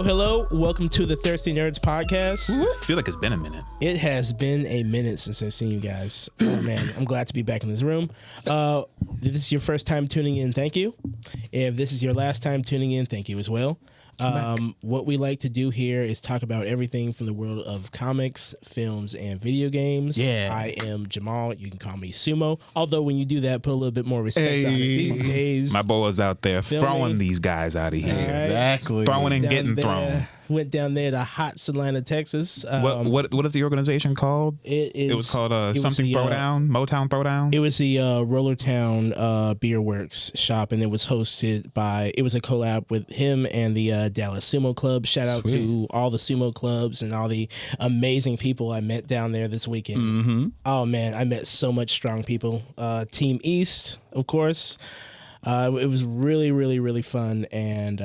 Hello. Welcome to the Thirsty Nerds podcast. I feel like it's been a minute. It has been a minute since I've seen you guys. Oh, man, I'm glad to be back in this room. If this is your first time tuning in, thank you. If this is your last time tuning in, thank you as well. What we like to do here is talk about everything from the world of comics, films, and video games. Yeah. I am Jamal. You can call me Sumo. Although when you do that, put a little bit more respect on it these days. My boy's out there throwing these guys out of here. Right. Exactly. Throwing and getting thrown. Went down there to hot Salina, Texas. What is the organization called? It was called something Throwdown, Motown Throwdown. It was the Rollertown Beer Works shop, and it was hosted by. It was a collab with him and the Dallas Sumo Club. Shout out to all the sumo clubs and all the amazing people I met down there this weekend. Mm-hmm. Oh man, I met so much strong people. Team East, of course. It was really, really, really fun, and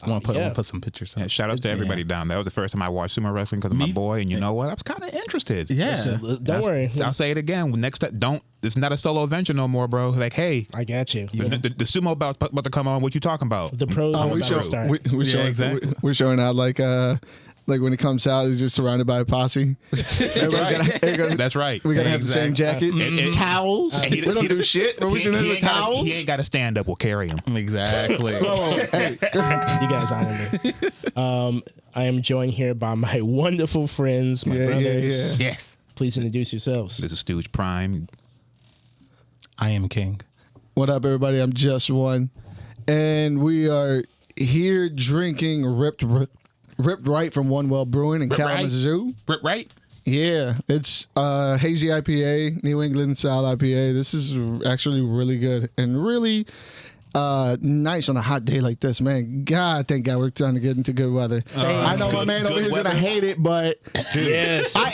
I want to put some pictures up. Yeah, shout out to everybody down there. That was the first time I watched sumo wrestling because of my boy, and you know what? I was kind of interested. Yeah. Listen, don't worry. I'll say it again. Next time, it's not a solo adventure no more, bro. Like, hey, I got you. The sumo about to come on. What you talking about? The pros are about to start. We're showing out like when it comes out, it's just surrounded by a posse. That's right. We gotta have the same jacket, towels. We don't do shit. We're wishing in the towels. He ain't got to stand up. We'll carry him. Exactly. Hey. You guys honor me. I am joined here by my wonderful friends, my brothers. Yeah. Yes. Please introduce yourselves. This is Stooge Prime. I am king. What up, everybody? I'm Jest One, and we are here drinking Ripped Right from One Well Brewing in Kalamazoo. Ripped Right? Yeah, it's hazy IPA, New England style IPA. This is actually really good and really nice on a hot day like this, man. God, thank God we're trying to get into good weather. I know my man over here is gonna hate it, but Yes. I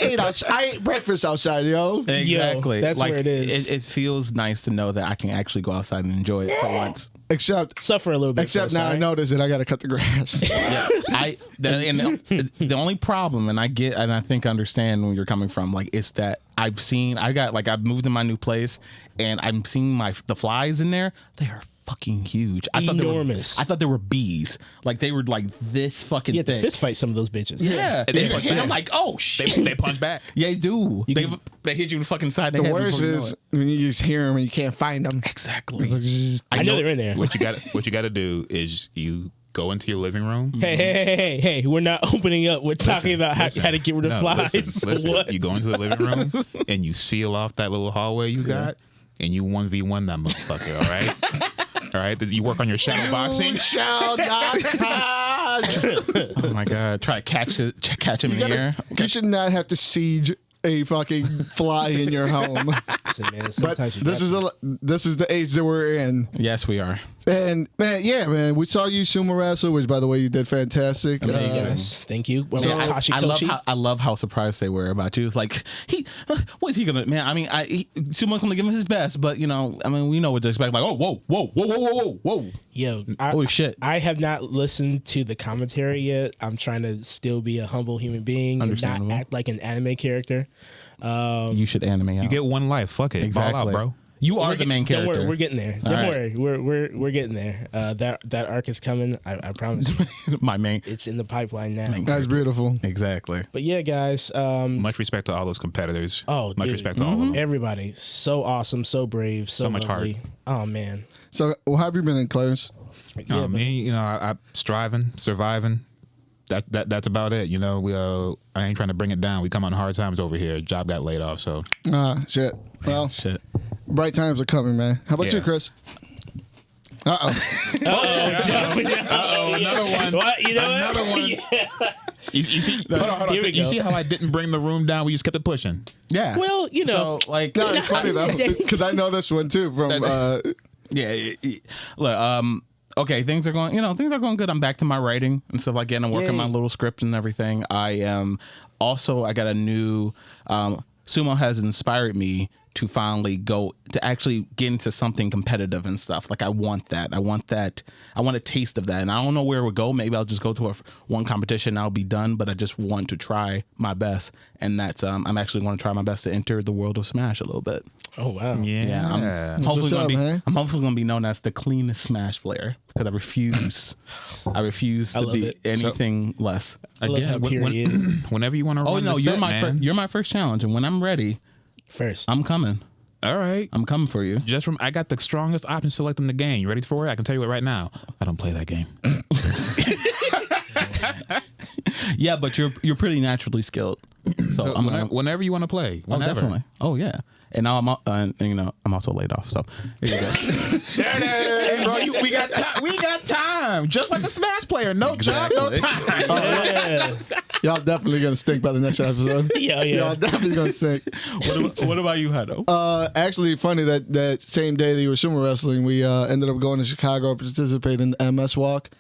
ate breakfast outside, yo. Exactly. Yo, that's where it is. It feels nice to know that I can actually go outside and enjoy it for once. Except Suffer a little bit. now I notice that I got to cut the grass. Yeah, the only problem, and I think I understand where you're coming from. Like, it's that I've moved in my new place, and I'm seeing the flies in there. They are fucking huge. Enormous. I thought they were bees. Like, they were like this fucking You have thing. to fist fight some of those bitches. Yeah, And I'm like, oh shit. They punch back. Yeah, they do. They hit you in the fucking side of the The head. worst is when you just hear them and you can't find them. Exactly. I know they're in there. What you got to do is you go into your living room. Hey, we're not opening up. We're talking about how to get rid of flies. Listen. What? You go into the living room and you seal off that little hallway you got, and you 1v1 that motherfucker, all right? All right, you work on your shadow boxing. Oh my god! Try to catch him in the air. You should not have to siege a fucking fly in your home. Listen, man, But sometimes you this is the age that we're in. Yes, we are. And man, we saw you sumo wrestle, which by the way you did fantastic. yes, thank you. Well, I love how surprised they were about you. It's like what is he gonna? Man, I mean, Sumo's gonna give him his best, but we know what to expect. Like, oh, whoa. Yo, holy shit! I have not listened to the commentary yet. I'm trying to still be a humble human being and not act like an anime character. You should anime out. You get one life. Fuck it. Exactly. Ball out, bro. You are the main character. Don't worry, we're getting there. Don't worry, we're getting there. That arc is coming. I promise. My main. It's in the pipeline now. That's beautiful. Exactly. But yeah, guys. Much respect to all those competitors. Oh, much respect to all of them. Everybody, so awesome, so brave, so much lovely. heart. Oh man. So, how have you been in Clarence? Yeah, me, I'm striving, surviving. That's about it. I ain't trying to bring it down. We come on hard times over here. Job got laid off, so. Shit. Well, shit. Bright times are coming, man. How about you, Chris? Another one. What? You know Another what? one. You see, hold on. You see how I didn't bring the room down? We just kept it pushing. Yeah. Well, so, like, No, it's funny though, because I know this one too from. Look, okay, things are going good. I'm back to my writing and stuff like that. I'm working my little script and everything. I got a new Sumo has inspired me to finally go to actually get into something competitive and stuff. Like I want that. I want a taste of that. And I don't know where it would go. Maybe I'll just go to one competition and I'll be done. But I just want to try my best. And that's I'm actually going to try my best to enter the world of Smash a little bit. Oh wow. Yeah. I'm hopefully going to be known as the cleanest Smash player because I refuse to be anything less. Again, whenever you want to. Oh no, you're my first challenge, and when I'm ready, I'm coming. All right, I'm coming for you. I got the strongest option select in the game. You ready for it? I can tell you it right now. I don't play that game. Yeah, but you're pretty naturally skilled. So whenever you want to play. Whenever. Oh, definitely. Oh yeah. And now I'm also laid off. So there you go. Hey, bro, we got time. Just like a Smash player. No job, no time. Yeah. Y'all definitely gonna stink by the next episode. Yeah. Y'all definitely gonna stink. What about you, Hado? Actually, funny that same day that you were sumo wrestling, we ended up going to Chicago to participate in the MS walk,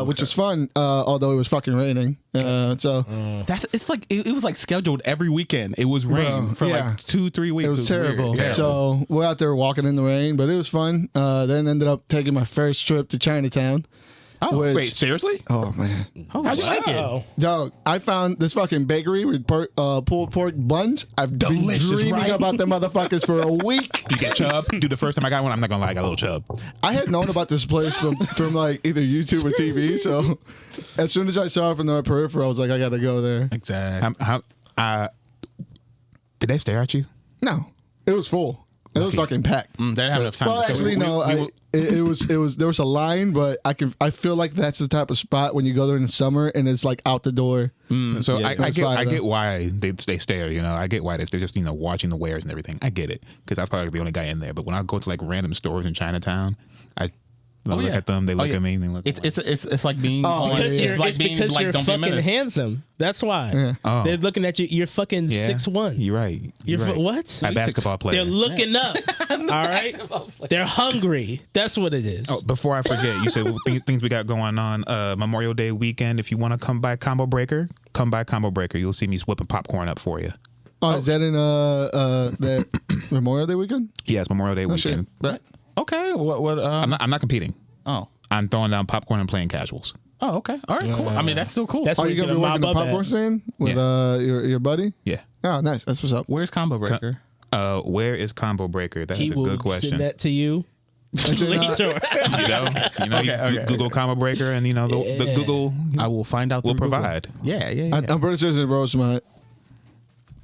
which was fun. Although it was fucking raining. It's like it was like scheduled every weekend. It was rain for like 2-3 weeks. It was terrible. Yeah. So we're out there walking in the rain, but it was fun. Then ended up taking my first trip to Chinatown. Oh, wait, seriously? Oh man, how'd you like it? Dog, I found this fucking bakery with pulled pork buns. I've been dreaming about them motherfuckers for a week. You get chub? Dude, the first time I got one, I'm not gonna lie, I got a little chub. I had known about this place from like either YouTube or TV. So as soon as I saw it from the peripheral, I was like, I gotta go there. Exactly. Did they stare at you? No, it was full. It was fucking packed. They didn't have enough time. Well, actually, no. It was there was a line, but I feel like that's the type of spot when you go there in the summer and it's like out the door. So yeah, I get why they stare. You know, I get why they're just watching the wares and everything. I get it because I'm probably the only guy in there. But when I go to like random stores in Chinatown, I look at them. They look at me. And they look. It's like being. Because you're fucking handsome. That's why. Yeah. Oh. They're looking at you. You're fucking 6'1". You're right. What? A basketball player. They're looking up. All right. They're hungry. That's what it is. Oh, before I forget, you said things we got going on. Memorial Day weekend. If you want to come by Combo Breaker, come by Combo Breaker. You'll see me whipping popcorn up for you. Oh, is that in that Memorial Day weekend? Yes, Memorial Day weekend. Right. Okay. What? I'm not competing. Oh. I'm throwing down popcorn and playing casuals. Oh, okay. All right, cool. I mean, that's still cool. That's Are you gonna be working the popcorn stand with your buddy? Yeah. Oh, nice. That's what's up. Where's Combo Breaker? Where is Combo Breaker? That's a good question. Send that to you later. You Google Combo Breaker, and the Google. I will find out. Will provide. Google. Yeah. I'm pretty sure it's in Rosemont.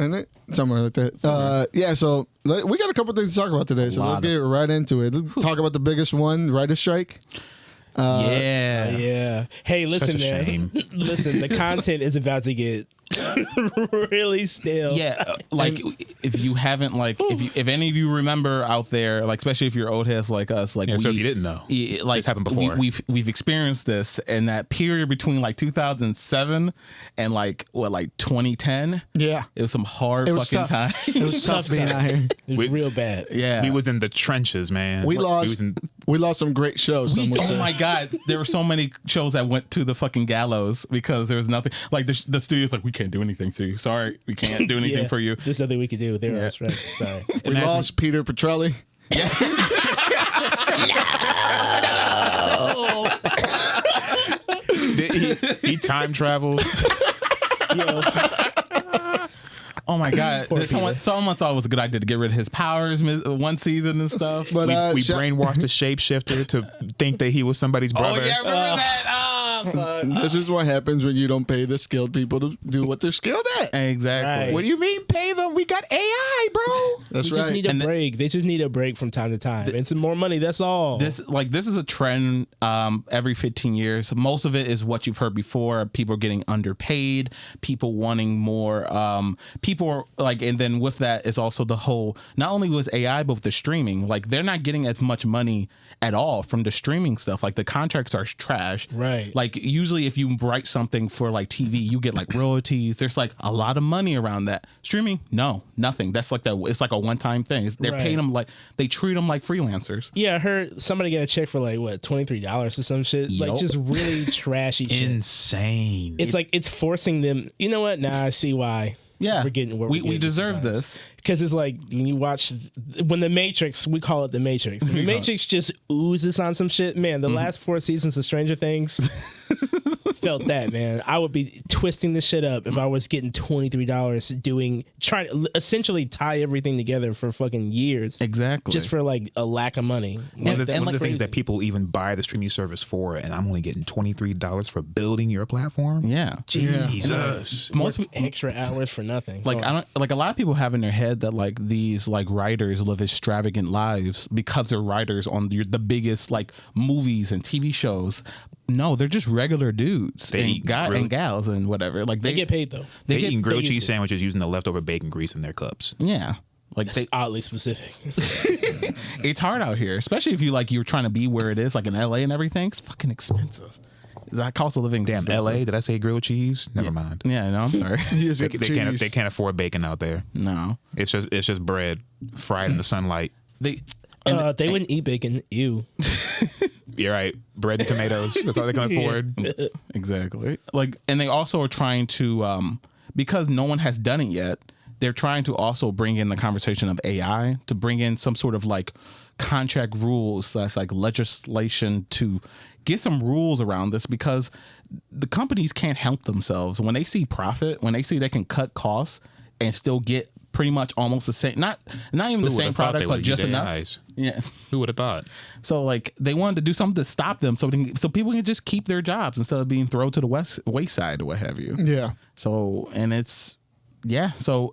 Isn't it? Somewhere like that. Yeah, so we got a couple things to talk about today, so let's get right into it. Let's talk about the biggest one, writer's strike. Yeah. Hey, listen, man. Listen, the content is about to get really stale. Yeah, like if you haven't, like if any of you remember out there, like especially if you're old heads like us, like so if you didn't know, like it's happened before. We've experienced this in that period between like 2007 and like 2010. Yeah, it was some hard fucking time. It was tough being out here. It was real bad. Yeah, we was in the trenches, man. We lost some great shows. Oh my god, there were so many shows that went to the fucking gallows because there was nothing. Like the studio's like, we can't do anything to you. Sorry, we can't do anything for you. There's nothing we can do. They're all straight. Sorry. We lost Peter Petrelli. Yeah. He time traveled. Oh my god! Someone thought it was a good idea to get rid of his powers one season and stuff. But we brainwashed the shapeshifter to think that he was somebody's brother. Oh yeah, remember that? This is what happens when you don't pay the skilled people to do what they're skilled at. Exactly. Right. What do you mean pay them? We got AI, bro. That's They just need a break. They just need a break from time to time and some more money. That's all. This is a trend. Every 15 years, most of it is what you've heard before. People are getting underpaid. People wanting more. People are like, and then with that is also the whole. Not only with AI, but with the streaming. Like they're not getting as much money at all from the streaming stuff. Like the contracts are trash. Right. Like usually if you write something for like TV, you get like royalties. There's like a lot of money around that. Streaming, no, nothing. That's like it's like a one-time thing. They're paying them like, they treat them like freelancers. Yeah, I heard somebody get a check for like what, $23 or some shit. Yep. Like just really trashy shit. Insane. It's like it's forcing them. You know what? Nah, I see why. Yeah, we deserve this. Because it's like when you watch the Matrix, we call it the Matrix. The Matrix just oozes on some shit. Man, the last 4 seasons of Stranger Things felt that, man. I would be twisting this shit up if I was getting $23 trying to essentially tie everything together for fucking years. Exactly. Just for like a lack of money. One of the things that people even buy the streaming service for, and I'm only getting $23 for building your platform. Yeah. Jesus. Most extra hours for nothing. Like I don't like a lot of people have in their head that like these like writers live extravagant lives because they're writers on the biggest like movies and TV shows. No, they're just regular dudes and gals and whatever. Like they get paid though. They eating grilled cheese sandwiches using the leftover bacon grease in their cups. Yeah. Like that's oddly specific. It's hard out here, especially if you're trying to be where it is, like in LA and everything. It's fucking expensive. That cost of living. Damn, LA? Did I say grilled cheese? Never mind. Yeah, no, I'm sorry. They can't afford bacon out there. No, it's just bread fried in the sunlight. They wouldn't eat bacon. Ew. You're right. Bread and tomatoes. That's all they can afford. Exactly. Like, and they also are trying to, because no one has done it yet, they're trying to also bring in the conversation of AI, to bring in some sort of like contract rules / like legislation to get some rules around this, because the companies can't help themselves. When they see profit, when they see they can cut costs and still get pretty much almost the same, not even the same product, but just enough. Yeah. Who would have thought? So like they wanted to do something to stop them so people can just keep their jobs instead of being thrown to the wayside or what have you. Yeah. So, and it's, yeah. So,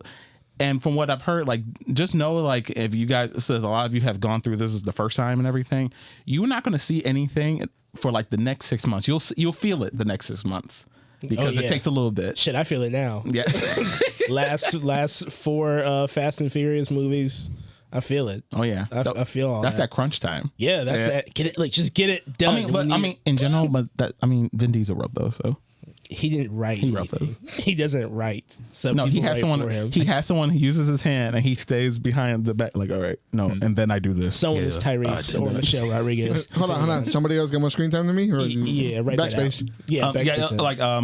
and from what I've heard, like, just know, like, if you guys, so a lot of you have gone through this is the first time and everything, you're not going to see anything for like the next 6 months. You'll feel it the next 6 months because it takes a little bit. Shit, I feel it now. Yeah. last 4 Fast and Furious movies, I feel it. Oh yeah, I feel all that's that crunch time. Yeah, that's that. Get it, like, just get it done. I mean, in general, but Vin Diesel wrote those, so. He didn't write. He wrote those. He doesn't write. So no, he has someone. He has someone who uses his hand and he stays behind the back. Like, all right, no, and then I do this. Someone is Tyrese or Michelle Rodriguez. Hold on. Somebody else got more screen time than me? Or yeah, right. Backspace. Yeah,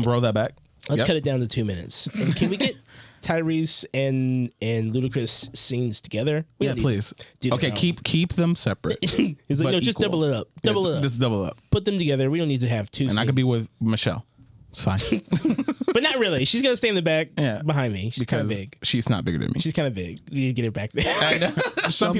roll that back. Let's cut it down to 2 minutes. And can we get Tyrese and Ludacris scenes together? Yeah, please. Okay, keep them separate. He's like, no, just double it up. Double it up. Just double up. Put them together. We don't need to have 2 And scenes. I could be with Michelle. It's fine. But not really. She's going to stay in the back behind me. She's kind of big. She's not bigger than me. She's kind of big. We need to get her back there. Some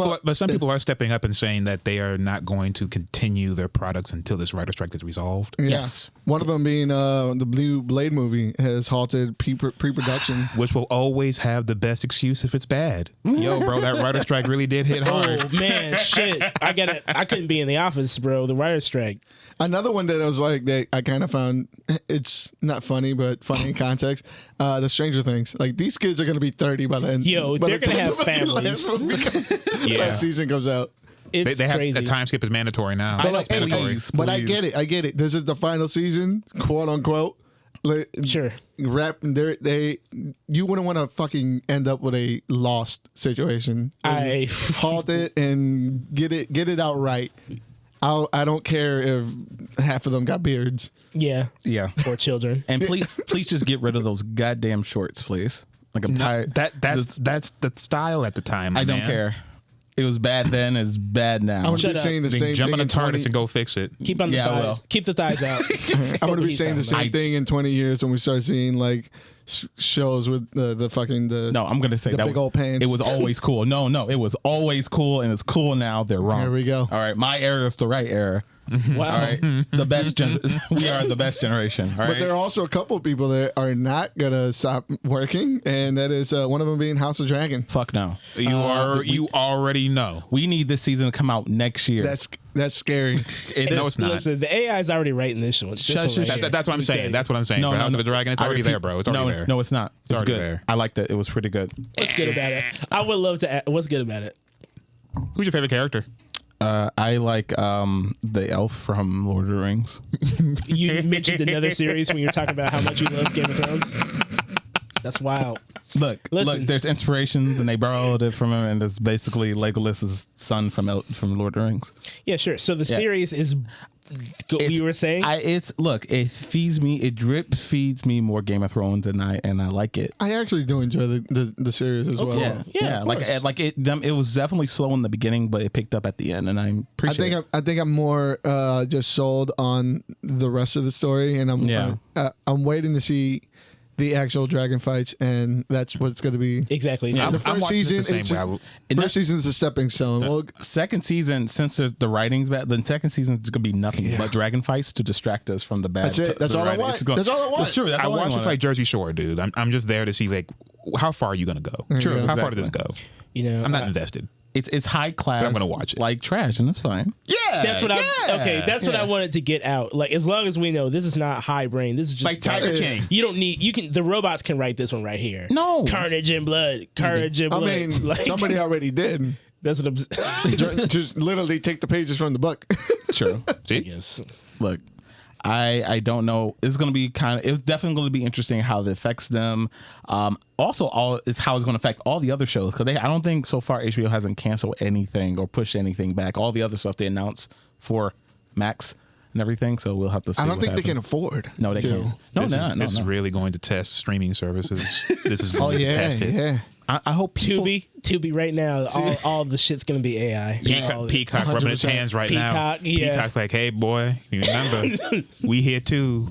people are stepping up and saying that they are not going to continue their products until this writer strike is resolved. Yeah. Yes. One of them being the Blue Blade movie has halted pre-production. Which will always have the best excuse if it's bad. Yo, bro, that writer strike really did hit hard. Oh, man, shit. I couldn't be in the office, bro. The writer strike. Another one that I was like, that I kind of found, it's not funny, but funny in context. The Stranger Things. Like, these kids are going to be 30 by the end. Yo, they're going to have families. Last season comes out. It's they have crazy. a time skip is mandatory now. But but I get it. This is the final season, quote unquote. Sure. You wouldn't want to fucking end up with a lost situation. I halt it and get it out right. I don't care if half of them got beards. Yeah. Or children. And please just get rid of those goddamn shorts, please. Like, I'm tired. That's the style at the time. I don't care. It was bad then. It's bad now. I'm just saying the same jump thing. on the TARDIS and go fix it. Keep on the thighs. Keep the thighs out. I'm going to be saying the same thing in 20 years when we start seeing like shows with the fucking No, I'm going to say the that big old pants. It was always cool. No, it was always cool, and it's cool now. They're wrong. There we go. All right, my era is the right era. Wow. All right, the best. We are the best generation. All right? But there are also a couple of people that are not gonna stop working, and that is one of them being House of Dragon. Fuck no. You already know. We need this season to come out next year. That's scary. No, it's not. Listen, the AI is already writing this one. That's what I'm saying. That's what I'm saying. For House of the Dragon, it's already there, bro. It's already there. No, it's not. It's already good. there. I liked it. It was pretty good. What's good about it? I would love to. What's good about it? Who's your favorite character? I like the elf from Lord of the Rings. You mentioned another series when you're talking about how much you love Game of Thrones. That's wild. Look, there's inspirations, and they borrowed it from him, and it's basically Legolas's son from Lord of the Rings. Yeah, sure. So the series is you were saying? It feeds me. It drip feeds me more Game of Thrones, and I like it. I actually do enjoy the series as well. Cool. Yeah. It was definitely slow in the beginning, but it picked up at the end, and I appreciate it. I think I'm more just sold on the rest of the story, and I'm waiting to see the actual dragon fights, and that's what it's going to be. Exactly. Yeah, the first season, first season is a stepping stone. Well, second season, since the writing's bad, the second season is going to be nothing but dragon fights to distract us from the bad. That's it. That's all I want. That's all I want. That's true. I watch this like Jersey Shore, dude. I'm just there to see like how far are you going to go? True. How far does this go? I'm not invested. It's high class. But I'm gonna watch it like trash, and it's fine. Yeah, that's what what I wanted to get out. Like, as long as we know this is not high brain, this is just like Tiger King. You don't need. You can. The robots can write this one right here. No, carnage and blood. Carnage and blood. I mean, somebody already did. That's what I'm. Just literally take the pages from the book. True. I guess. Look, I don't know. It's going to be it's definitely going to be interesting how it affects them. Also, it's how it's going to affect all the other shows, because I don't think so far HBO hasn't canceled anything or pushed anything back. All the other stuff they announced for Max and everything, so we'll have to see. I don't think happens. they can afford. No, they can't. No, this is really going to test streaming services. This is going to test it. Yeah. I hope Tubi right now, all the shit's gonna be AI. Peacock rubbing his hands right now. Peacock's like, hey boy, you remember we here too.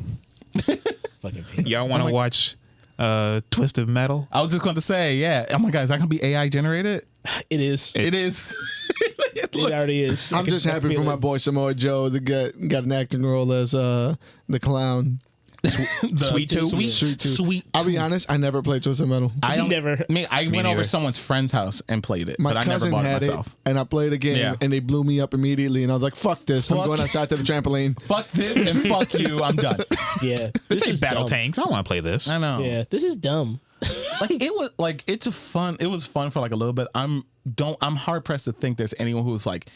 Fucking y'all want to watch Twisted Metal? I was just going to say, yeah. Oh my god, is that gonna be AI generated? It is. It is. It already is. I'm just happy for my boy Samoa Joe that got an acting role as the clown. Sweet Tooth. I'll be honest, I never played Twisted Metal. I never. I went over someone's friend's house and played it, My but I never cousin bought it had myself. it, and I played a game, and they blew me up immediately, and I was like, "Fuck this! I'm going outside to the trampoline." Fuck this and fuck you! I'm done. Yeah, this is battle tanks. I don't want to play this. I know. Yeah, this is dumb. It was fun for like a little bit. I'm hard pressed to think there's anyone who's like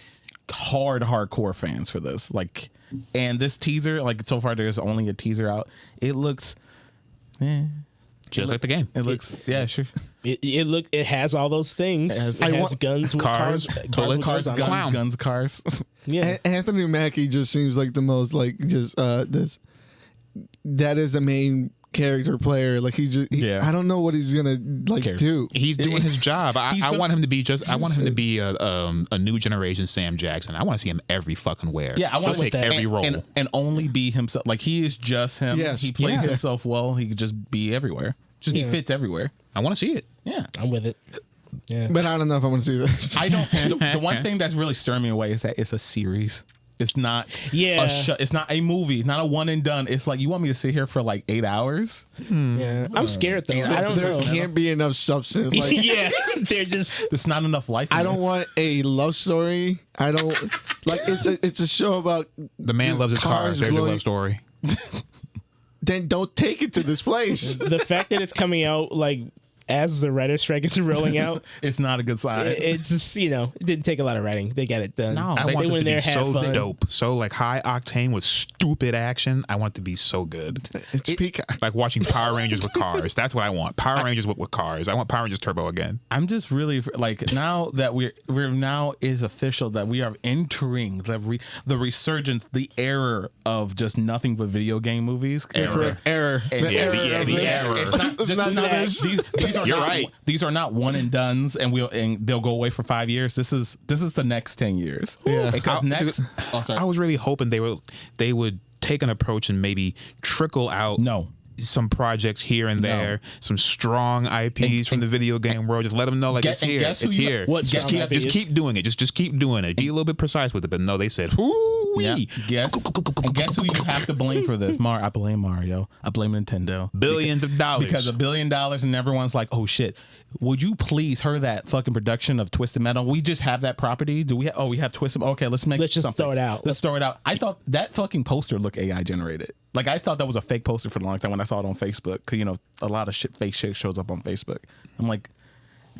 hardcore fans for this. Like, and this teaser, like so far there's only a teaser out. It looks just like the game. It looks sure. It has all those things. It has guns, cars, bullets, cars. Yeah. Anthony Mackie just seems like the most like just this. That is the main character player. Like I don't know what he's gonna do. He's doing his job. I want him to be a new generation Sam Jackson. I want to see him every fucking where. Yeah, I want to take every role and only be himself. Like, he is just him. Yes. He plays himself well. He could just be everywhere. He fits everywhere. I want to see it. Yeah, I'm with it. Yeah, but I don't know if I want to see this. I don't. The one thing that's really stirring me away is that it's a series. It's not it's not a movie. It's not a one and done. It's like, you want me to sit here for like 8 hours? Yeah, I'm scared though. I don't know. There can't be enough substance. Like, yeah, there's not enough life. I don't want a love story. I don't like. It's a show about the man loves his cars. There's a love story. Then don't take it to this place. The fact that it's coming out like as the writer strike is rolling out, it's not a good sign. It's just, it didn't take a lot of writing. They got it done. No, I want it to be so dope, so like high octane with stupid action. I want it to be so good. It's Peacock. Like watching Power Rangers with cars. That's what I want. Power Rangers with cars. I want Power Rangers Turbo again. I'm just really like, now that we're now is official that we are entering the resurgence, the era of just nothing but video game movies. Error. It's not You're right. These are not one and dones, and they'll go away for 5 years. This is the next 10 years. Yeah. I was really hoping they would take an approach and maybe trickle out some projects here and there, some strong IPs from the video game world. Just let them know, like, it's here. It's here. Just keep doing it. Just keep doing it. Be a little bit precise with it. But no, they said, Guess who you have to blame for this? I blame Mario. I blame Nintendo. Billions of dollars. Because $1 billion, and everyone's like, oh shit. Would you please hurry that fucking production of Twisted Metal? We just have that property. Do we? We have Twisted. Okay, let's just throw it out. Let's throw it out. I thought that fucking poster looked AI generated. Like, I thought that was a fake poster for a long time when I saw it on Facebook. Because a lot of fake shit shows up on Facebook. I'm like,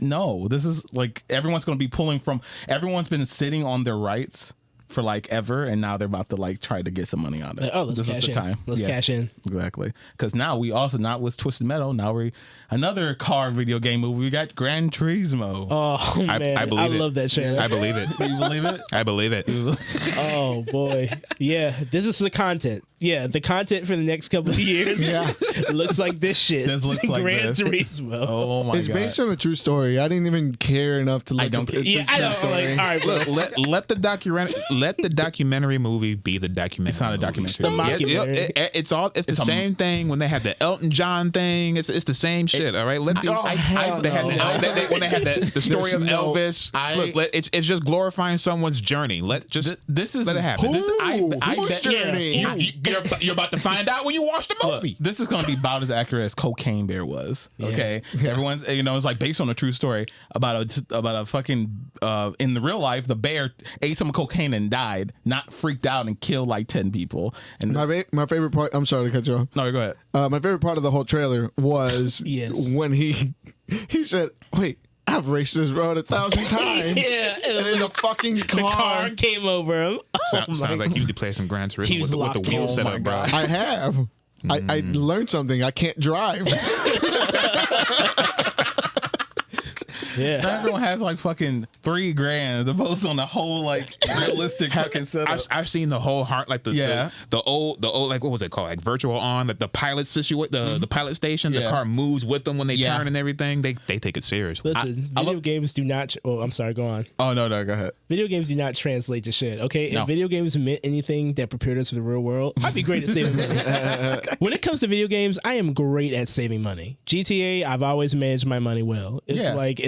no, this is like, everyone's going to be pulling from. Everyone's been sitting on their rights for like ever, and now they're about to like try to get some money on it. Oh, let's this cash is the in. time. Let's cash in. Exactly. Because now we also, not with Twisted Metal, now we're another car video game movie. We got Gran Turismo. Oh man, I love that channel. I believe it. You believe it? I believe it. Oh boy, yeah. This is the content. Yeah, the content for the next couple of years. Yeah, looks like this shit. This looks like Gran this. Turismo. Oh my god. it's based on a true story. I didn't even care enough to look. I don't care. Yeah, I know. Like, all right, bro. Look, let the documentary movie be the documentary. It's not a documentary. It's the mockumentary. It's the same thing when they had the Elton John thing. It's the same shit. All right, let the when they had the story of Elvis. It's just glorifying someone's journey. This is let it happen. Whose journey? You're about to find out when you watch the movie. This is going to be about as accurate as Cocaine Bear was. Okay, everyone's it's like based on a true story about a fucking in the real life, the bear ate some cocaine and died, not freaked out and killed like 10 people. And my favorite part. I'm sorry to cut you off. no, go ahead. My favorite part of the whole trailer was when he said, "Wait, I've raced this road 1,000 times." Yeah, and then the fucking the car came over him. Sounds like you need to play some Gran Turismo with the wheel set up, bro. I have. I learned something. I can't drive. Yeah, Not everyone has like fucking $3,000 to post on the whole like realistic fucking setup. I've seen the whole heart, like the old like, what was it called, like virtual on, like the pilot the pilot station. The car moves with them when they turn and everything. They take it seriously. listen, video games do not. Oh, I'm sorry. Go on. Oh no, go ahead. Video games do not translate to shit. Okay, if video games meant anything that prepared us for the real world, I'd be great at saving money. When it comes to video games, I am great at saving money. GTA, I've always managed my money well. It's like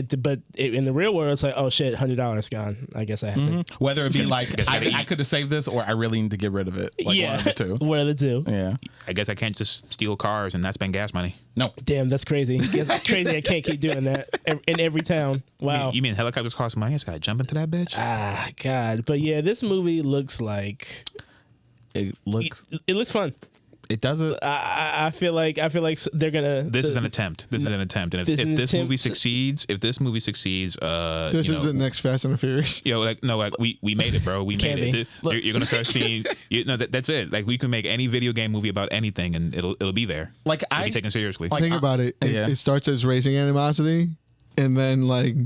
in the real world, it's like, oh shit, $100 gone. I guess I have to. Whether it be like I could have saved this, or I really need to get rid of it. Like one of the two. One of the two. Yeah. I guess I can't just steal cars and not spend gas money. No. Damn, that's crazy. It's crazy. I can't keep doing that in every town. Wow. You mean helicopters cost money? I just gotta jump into that bitch. Ah, God. But yeah, this movie looks like It looks fun. It doesn't. I feel like they're gonna. This is an attempt. And if this movie succeeds, this is the next Fast and the Furious. We made it, bro. We made it. You're gonna start seeing. That's it. Like, we can make any video game movie about anything, and it'll be there. Like, it'll be taken seriously. Think about it. It starts as racing animosity, and then like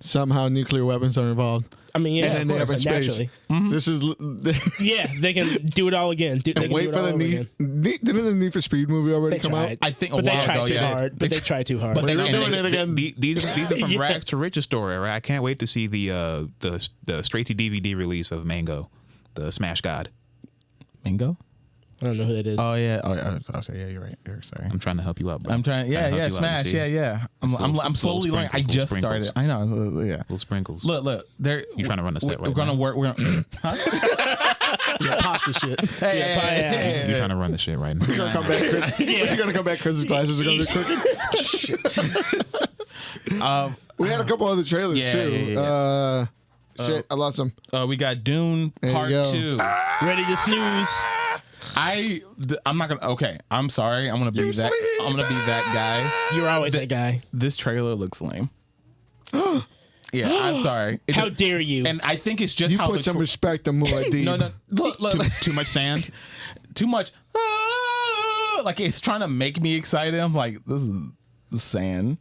somehow nuclear weapons are involved. I mean, yeah, and then they have space. naturally. This is they can do it all again. And wait for the Need. Didn't the Need for Speed movie already come out? I think, but they tried too hard. But they tried too hard. But they're doing it again. These are from rags to riches story, right? I can't wait to see the straight to DVD release of Mango, the Smash God. Mango? I don't know who that is. Oh yeah. I'll say yeah. You're right. Sorry. I'm trying to help you out, bro. I'm trying. Yeah. Smash. Yeah. I'm slowly learning. I just started. I know. Yeah. Little sprinkles. Look. There. You trying to run the set right now? We're gonna work. We're gonna. Yeah, pasta shit. Hey. You're trying to run the shit right now. You're gonna come back. You're gonna come back. Chris's glasses are gonna be crooked. Shit. We had a couple other trailers too. Yeah. Shit, I lost them. We got Dune Part 2. Ready to snooze? I'm not gonna. Okay, I'm sorry. I'm gonna be that. I'm gonna be that guy. You're always that guy. This trailer looks lame. Yeah, I'm sorry. How dare you? And I think it's just You how put some respect on Muad'Dib. No. Look. Too much sand. Too much. Like, it's trying to make me excited. I'm like, this is sand.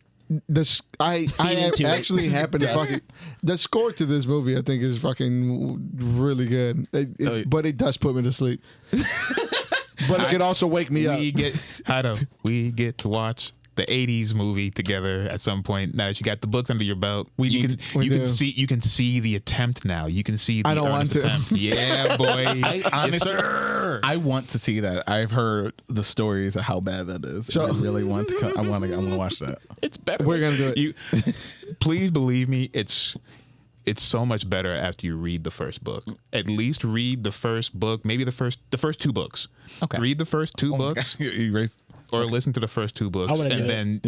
I actually happen to fucking the score to this movie I think is fucking really good. But it does put me to sleep. But it can also wake me up. We get to watch the 80s movie together at some point. Now that you got the books under your belt, you can see the attempt now. You can see the earnest attempt. Yeah, boy. Honestly, I want to see that. I've heard the stories of how bad that is. So, I really want to I want to watch that. It's better. We're going to do it. Please believe me, it's so much better after you read the first book. At least read the first book, maybe the first 2 books. Okay. Read the first 2 books. Or listen to the first 2 books, and then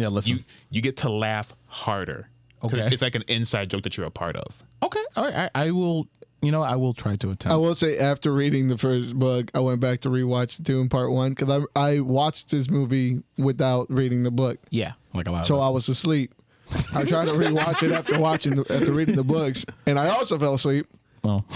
you get to laugh harder. Okay, it's like an inside joke that you're a part of. Okay, all right. I will. I will try to attempt. I will say, after reading the first book, I went back to rewatch Dune Part 1 because I watched this movie without reading the book. Yeah, like a lot. So I was asleep. I tried to rewatch it after reading the books, and I also fell asleep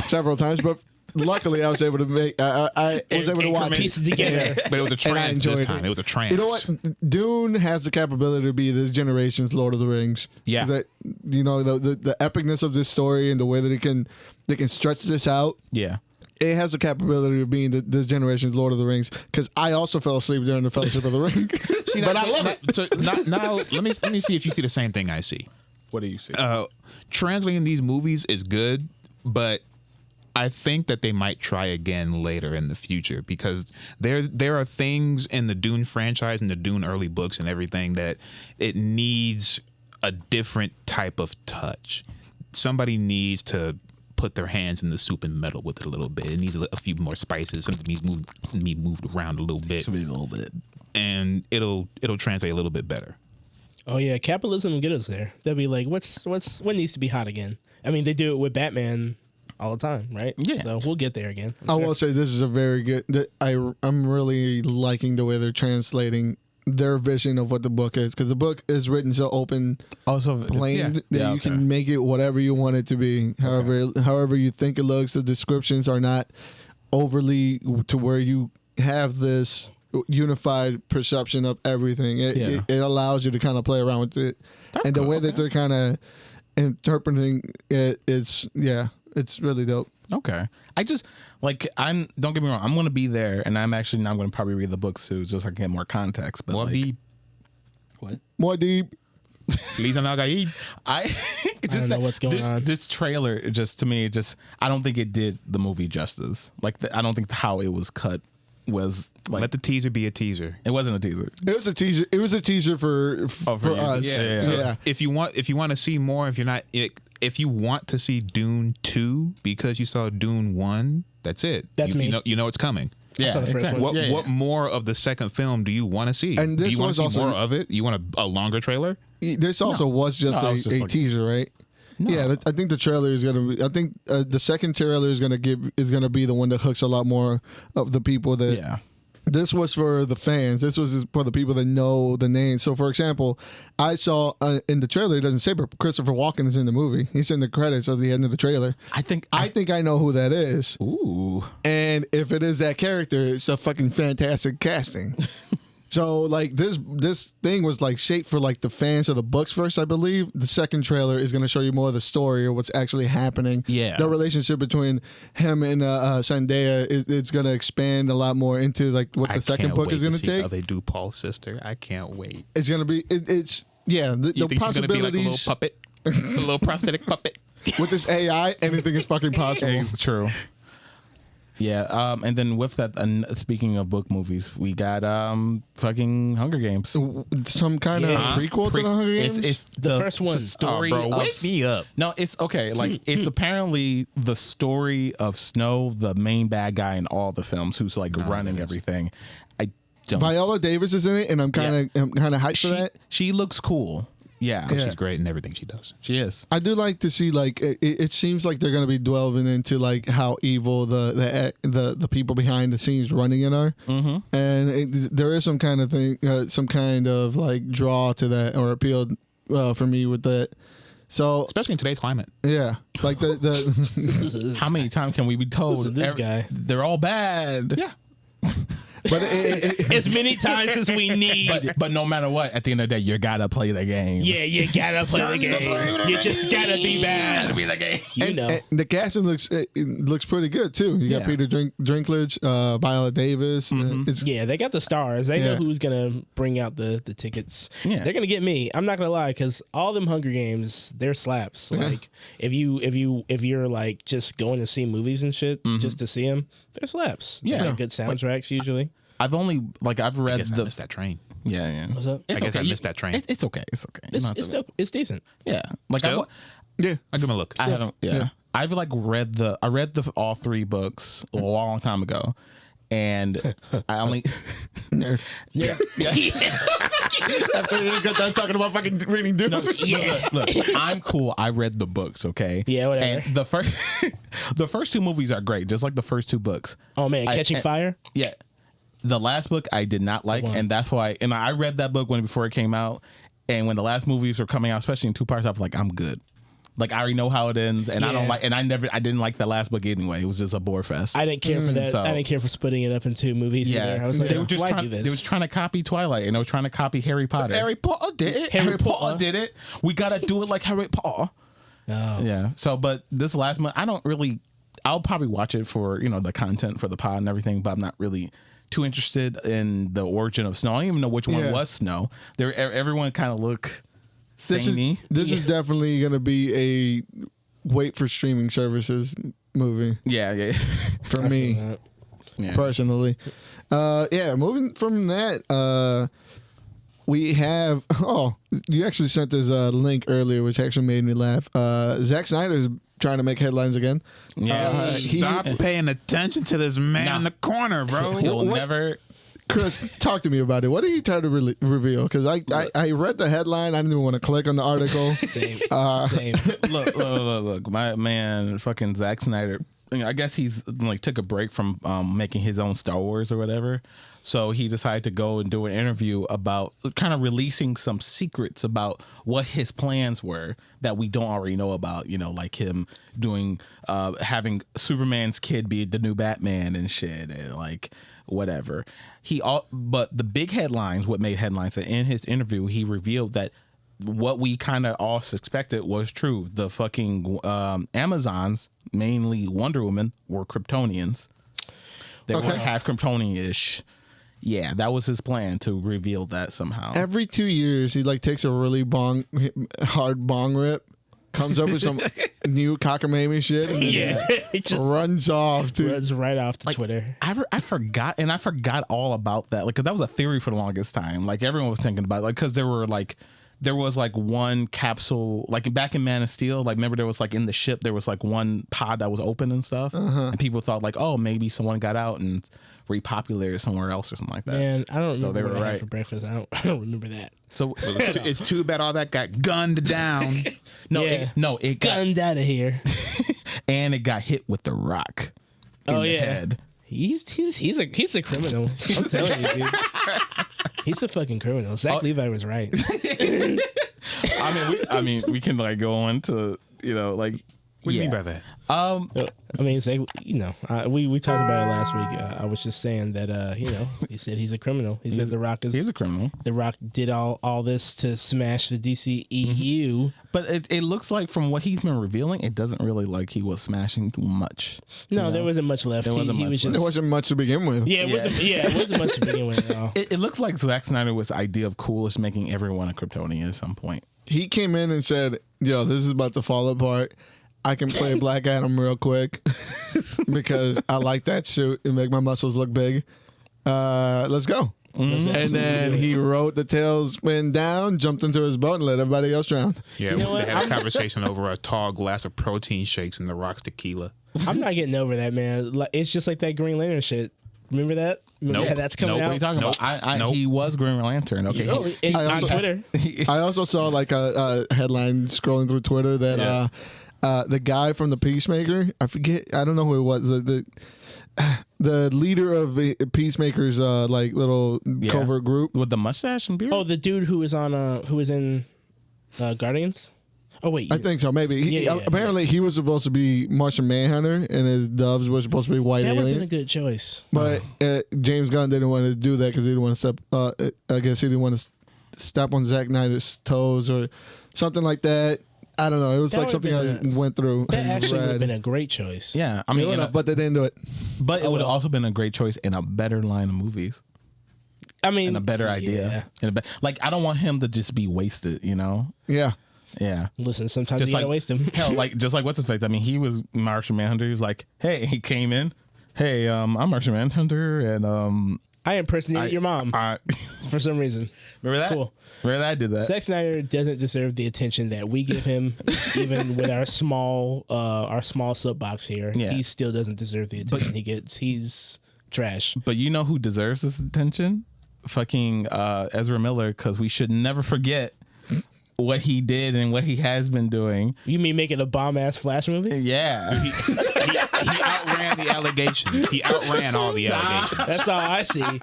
several times. But luckily I was able to make. I was able to watch pieces together. But it was a trance this time. It was a trance. You know what? Dune has the capability to be this generation's Lord of the Rings. Yeah. That, you know, the epicness of this story and the way that they can stretch this out. Yeah. It has the capability of being this generation's Lord of the Rings. Because I also fell asleep during the Fellowship of the Ring. But I love it. So now let me see if you see the same thing I see. What do you see? Translating these movies is good, but I think that they might try again later in the future because there are things in the Dune franchise and the Dune early books and everything that it needs a different type of touch. Somebody needs to put their hands in the soup and meddle with it a little bit. It needs a few more spices. Something needs to be moved around a little bit. A little bit. And it'll translate a little bit better. Oh yeah, capitalism will get us there. They'll be like, what needs to be hot again? I mean, they do it with Batman all the time, right? Yeah. So we'll get there again. I will say this is a very good. I'm really liking the way they're translating their vision of what the book is, because the book is written so open, plain that you can make it whatever you want it to be. However you think it looks. The descriptions are not overly to where you have this unified perception of everything. It allows you to kind of play around with it. That's and the way that they're kind of interpreting it, it's really dope. Okay. I just don't get me wrong, I'm going to be there, and I'm actually now going to probably read the books too, just so I can get more context. But more deep. What? More deep. I don't know what's going on. This trailer, to me, I don't think it did the movie justice. I don't think how it was cut was like. Let the teaser be a teaser. It wasn't a teaser. It was a teaser. It was a teaser for us. Yeah. If you want to see more, if you want to see Dune 2 because you saw Dune 1, that's it. That's me. You know it's coming. Yeah, I saw the first exactly. one. What more of the second film do you want to see? And this do you want was to see also more of it? You want a longer trailer? This also was just a teaser, right? No. Yeah, I think the trailer is gonna be. I think the second trailer is gonna be the one that hooks a lot more of the people that. Yeah. This was for the fans. This was for the people that know the name. So, for example, I saw in the trailer, it doesn't say, but Christopher Walken is in the movie. He's in the credits at the end of the trailer. I think I know who that is. Ooh. And if it is that character, it's a fucking fantastic casting. So, this thing was shaped for the fans of the books first, I believe. The second trailer is going to show you more of the story or what's actually happening. Yeah. The relationship between him and Zendaya it's going to expand a lot more into what the second book is going to take. How they do Paul's sister? I can't wait. It's going to be the possibilities. Be a little puppet, a little prosthetic puppet. With this AI, anything is fucking possible. It's true. Yeah, and then with that, speaking of book movies, we got fucking Hunger Games. Some kind of prequel to the Hunger Games? It's the first one. It's a story wake me up. No, it's okay. It's apparently the story of Snow, the main bad guy in all the films, who's running everything. Viola Davis is in it, and I'm kind of hyped for that. She looks cool. Yeah. She's great in everything she does. She is. I do like to see it seems like they're going to be delving into how evil the people behind the scenes running it are, and there is some kind of thing, some kind of draw to that or appeal for me with that. So especially in today's climate. Yeah, the how many times can we be told this guy they're all bad? Yeah. But as many times as we need. But no matter what, at the end of the day, you gotta play the game. Yeah, you gotta play the game. You just gotta be bad. Gotta be the game. And the casting looks pretty good too. You got Peter Dinklage, Viola Davis. They got the stars. They know who's gonna bring out the tickets. Yeah. They're gonna get me. I'm not gonna lie, because all them Hunger Games, they're slaps. If you're just going to see movies and shit just to see them, they're slaps. Yeah, they got good soundtracks usually. I've only I've read I missed that train. Yeah. What's up? I guess I missed that train. It's okay. It's okay. It's decent. Yeah. I'll give him a look. I haven't. Yeah. I've read the all three books a long time ago, and I only nerd. Yeah. After you just got done talking about fucking reading Dune. Look, I'm cool. I read the books. Okay. Yeah. Whatever. And the first two movies are great, just like the first two books. Oh man, Catching Fire. Yeah. The last book I did not like, and that's why. And I read that book before it came out, and when the last movies were coming out, especially in two parts, I was like, I'm good. Like I already know how it ends, and I don't like, and I didn't like the last book anyway. It was just a bore fest. I didn't care for that. I didn't care for splitting it up in 2 movies. Yeah, either. I was like, they were just why trying, do this? they was trying to copy Twilight, and they were trying to copy Harry Potter. Harry Potter did it. Harry Potter did it. We gotta do it like Harry Potter. Oh. Yeah. So, but this last month, I'll probably watch it for the content for the pod and everything, but I'm not really too interested in the origin of Snow. I don't even know which one was Snow. Everyone kind of look samey. This is definitely gonna be a wait for streaming services movie. Yeah. For me, personally. Moving from that, we have. Oh, you actually sent this link earlier, which actually made me laugh. Zack Snyder's trying to make headlines again. Yeah, stop paying attention to this man in the corner, bro. He'll never. Chris, talk to me about it. What did he try to reveal? Because I read the headline. I didn't even want to click on the article. Same. Look. My man, fucking Zack Snyder. I guess he's took a break from making his own Star Wars or whatever. So he decided to go and do an interview about kind of releasing some secrets about what his plans were that we don't already know about. Like him doing having Superman's kid be the new Batman and shit, and whatever. But the big headlines, what made headlines, in his interview, he revealed that what we kind of all suspected was true. The fucking Amazons, mainly Wonder Woman, were Kryptonians. They were half Kryptonian-ish. Yeah, that was his plan, to reveal that somehow. Every 2 years, he takes a really hard bong rip, comes up with some new cockamamie shit, and he just runs off. Runs right off to Twitter. I forgot all about that. Because that was a theory for the longest time. Everyone was thinking about it. Because there was one capsule, back in Man of Steel, remember there was in the ship, there was one pod that was open and stuff. And people thought oh, maybe someone got out and repopulated somewhere else or something like that. Man, I don't remember so they were what I right had for breakfast. I don't remember that. So it's too bad all that got gunned down. It gunned out of here. And it got hit with the rock in the head. He's a criminal. I'm telling you, dude. He's a fucking criminal. Zach Levi was right. I mean, we can go on to What do you mean by that? I mean, we talked about it last week. I was just saying that he said he's a criminal. He said he's a criminal. The Rock did all this to smash the DCEU. But it looks like from what he's been revealing, it doesn't really he was smashing too much. No, there wasn't much left. There wasn't much to begin with. It wasn't much to begin with at all. It looks like Zack Snyder was the idea of coolest making everyone a Kryptonian at some point. He came in and said, "Yo, this is about to fall apart. I can play Black Adam real quick because I like that suit and make my muscles look big. Let's go." Mm-hmm. And then he wrote the tailspin down, jumped into his boat, and let everybody else drown. Yeah, they had a conversation over a tall glass of protein shakes and the Rock's tequila. I'm not getting over that, man. It's just like that Green Lantern shit. Remember that? Nope. That's coming out. What are you talking about? He was Green Lantern. Okay. On Twitter. I also saw a headline scrolling through Twitter that the guy from the Peacemaker, I forget, I don't know who it was, the leader of Peacemaker's little covert group with the mustache and beard. Oh, the dude who was in Guardians. Oh wait, I think so. Maybe apparently he was supposed to be Martian Manhunter, and his doves were supposed to be white aliens. That would have been a good choice. But James Gunn didn't want to do that because he didn't want to step. I guess he didn't want to step on Zack Snyder's toes or something like that. I don't know. It was something I went through. That actually would have been a great choice. Yeah, I mean, but they didn't do it. But it would have also been a great choice in a better line of movies. I mean, and a better idea. I don't want him to just be wasted. Yeah. Yeah. Listen, sometimes you gotta waste him. Hell, just like what's his face? I mean, he was Martian Manhunter. He was like, hey, he came in. Hey, I'm Martian Manhunter, and I impersonated your mom for some reason. Remember that? Cool. Remember that? I did that. Zack Snyder doesn't deserve the attention that we give him, even with our small soapbox here. Yeah. He still doesn't deserve the attention he gets. He's trash. But you know who deserves this attention? Fucking Ezra Miller, because we should never forget what he did and what he has been doing. You mean making a bomb-ass Flash movie? Yeah. He outran the allegations. He outran all the allegations. That's all I see.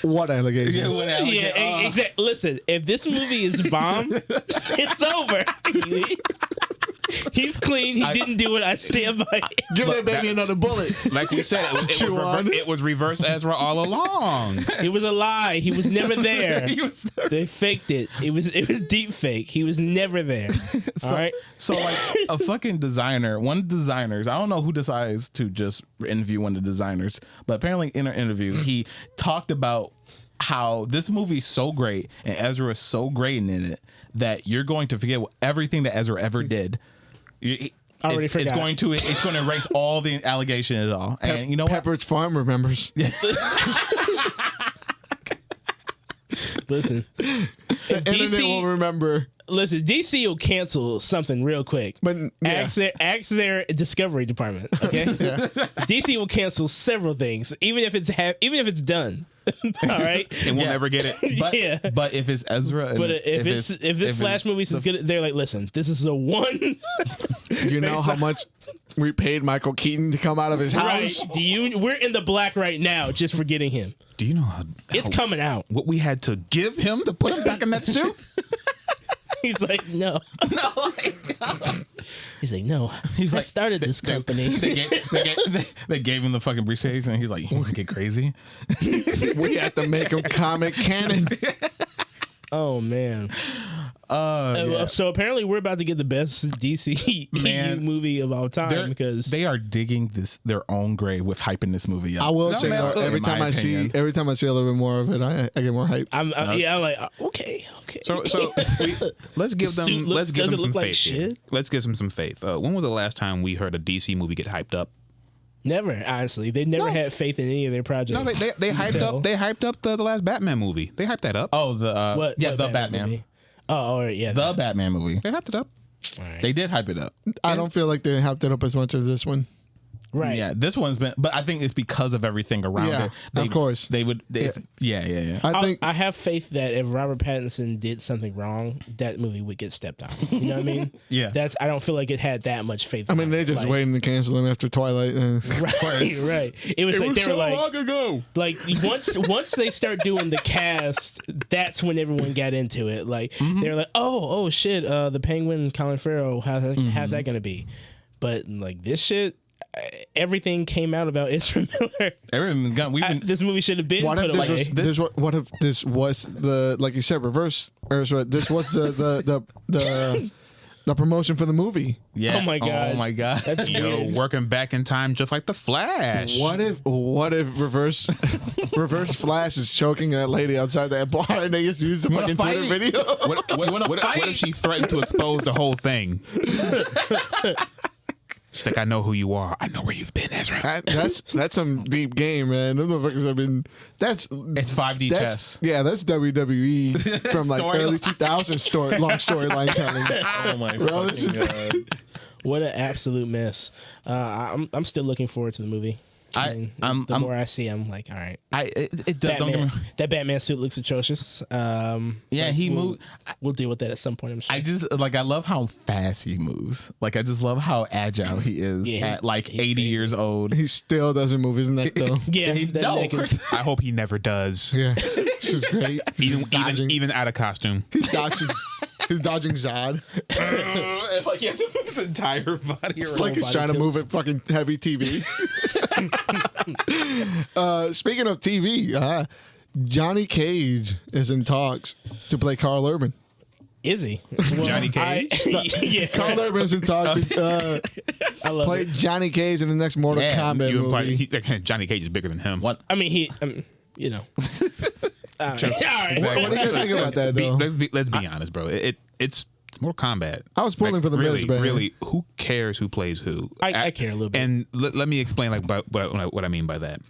What allegations? Yeah, exactly. Listen, if this movie is bomb, it's over. He's clean. He didn't do it. I stand by it. Give that baby another bullet. Like we said, it was reverse Ezra all along. It was a lie. He was never there. They faked it. It was deep fake. He was never there. All right. So like a fucking designer, one of the designers, I don't know who decides to just interview one of the designers, but apparently in an interview, he talked about how this movie is so great and Ezra is so great in it that you're going to forget everything that Ezra ever did. It's going to erase all the allegation at all. And you know what? Pepperidge Farm remembers. Listen, The internet will remember. Listen, DC will cancel something real quick. But ask their discovery department. Okay, DC will cancel several things, even if it's done. All right, and we'll never get it. But, but if it's Ezra, but if this Flash movie is good, they're like, listen, this is the one. You know how much we paid Michael Keaton to come out of his house? Right? We're in the black right now just for getting him. Do you know how it's coming out? What we had to give him to put him back in that suit? He's like, no. He's like, no. I started this company. They gave him the fucking briefcase, and he's like, you want to get crazy? We had to make him comic canon. Oh man. So apparently we're about to get the best DC movie of all time because they are digging their own grave with hyping this movie up. I will say though, every time I see a little bit more of it, I get more hype. I'm like, okay. So let's give them some faith. Shit? Let's give them some faith. When was the last time we heard a DC movie get hyped up? Never, honestly. They never had faith in any of their projects. No, they hyped up the last Batman movie. They hyped that up. Oh, the Batman movie? Oh, yeah. The Batman movie. They hyped it up. Right. They did hype it up. I don't feel like they hyped it up as much as this one. Right. Yeah, this one's been, but I think it's because of everything around it. Of course. I have faith that if Robert Pattinson did something wrong, that movie would get stepped on. You know what I mean? Yeah. I don't feel like it had that much faith. I mean, they're just waiting to cancel him after Twilight. Right. It was like they were like, long ago. Like once they start doing the cast, that's when everyone got into it. Like they're like, oh shit, the Penguin, Colin Farrell, how's that gonna be? But like this shit. Everything came out about Ezra Miller. This movie should have been put away. What if this was the, like you said, reverse Ezra? This was the promotion for the movie. Yeah. Oh my god. That's working back in time just like the Flash. What if reverse Flash is choking that lady outside that bar and they just use the fucking Twitter video? What if she threatened to expose the whole thing? She's like, I know who you are. I know where you've been, Ezra. That's some deep game, man. Those motherfuckers have been. It's 5D chess. Yeah, that's WWE from like early 2000s long storyline telling. Oh my god! What an absolute mess. I'm still looking forward to the movie. The more I see, I'm like, all right. That Batman suit looks atrocious. He moved. We'll deal with that at some point, I'm sure. I love how fast he moves. Like, I just love how agile he is at like 80 years old. He still doesn't move his neck though. I hope he never does. Yeah, this is great. Even out of costume. He's dodging Zod. Like he has to move his entire body around. Like he's trying to move a fucking heavy TV. Speaking of TV, Johnny Cage is in talks to play Karl Urban. Is he? Well, Johnny Cage? Karl Urban's in talks to play Johnny Cage in the next Mortal Kombat movie. Mortal Cage is bigger than him. What? I mean, you know. All right. What do you guys think about that, though? Let's be honest, bro. It's Mortal Kombat. I was pulling for the really, Miz, man. Really, who cares who plays who? I care a little bit. And let me explain what I mean by that.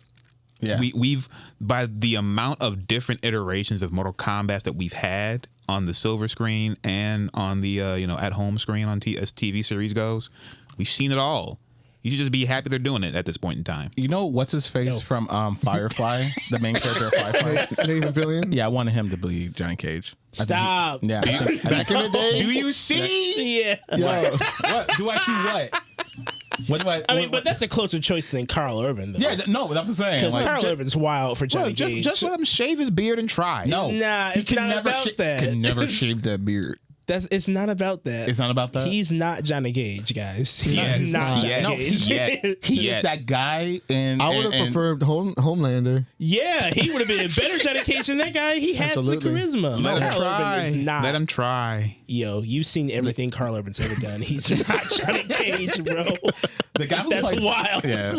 Yeah. We've by the amount of different iterations of Mortal Kombat that we've had on the silver screen and on the at home screen as TV series goes, we've seen it all. You should just be happy they're doing it at this point in time. You know what's his face from Firefly, the main character of Firefly? Nathan Fillion? Yeah, I wanted him to be Johnny Cage. Stop. Yeah. Back in the day? Do you see? Yeah. What? Do I see what? What do I mean, but that's a closer choice than Karl Urban, though. Yeah, no, what I'm saying. Because Karl Urban's wild for Johnny Cage. Just let him shave his beard and try. No. Nah, it's not about that. Can never shave that beard. It's not about that. It's not about that. He's not Johnny Cage, guys. He's not Johnny Cage. He is that guy. I would have preferred Homelander. Yeah, he would have been a better Johnny Cage than that guy. He has Absolutely. the charisma. Let him Karl Urban try. is not. Let him try. Yo, you've seen everything Karl Urban's ever done. He's not Johnny Cage, bro. The guy who That's plays, wild. Yeah.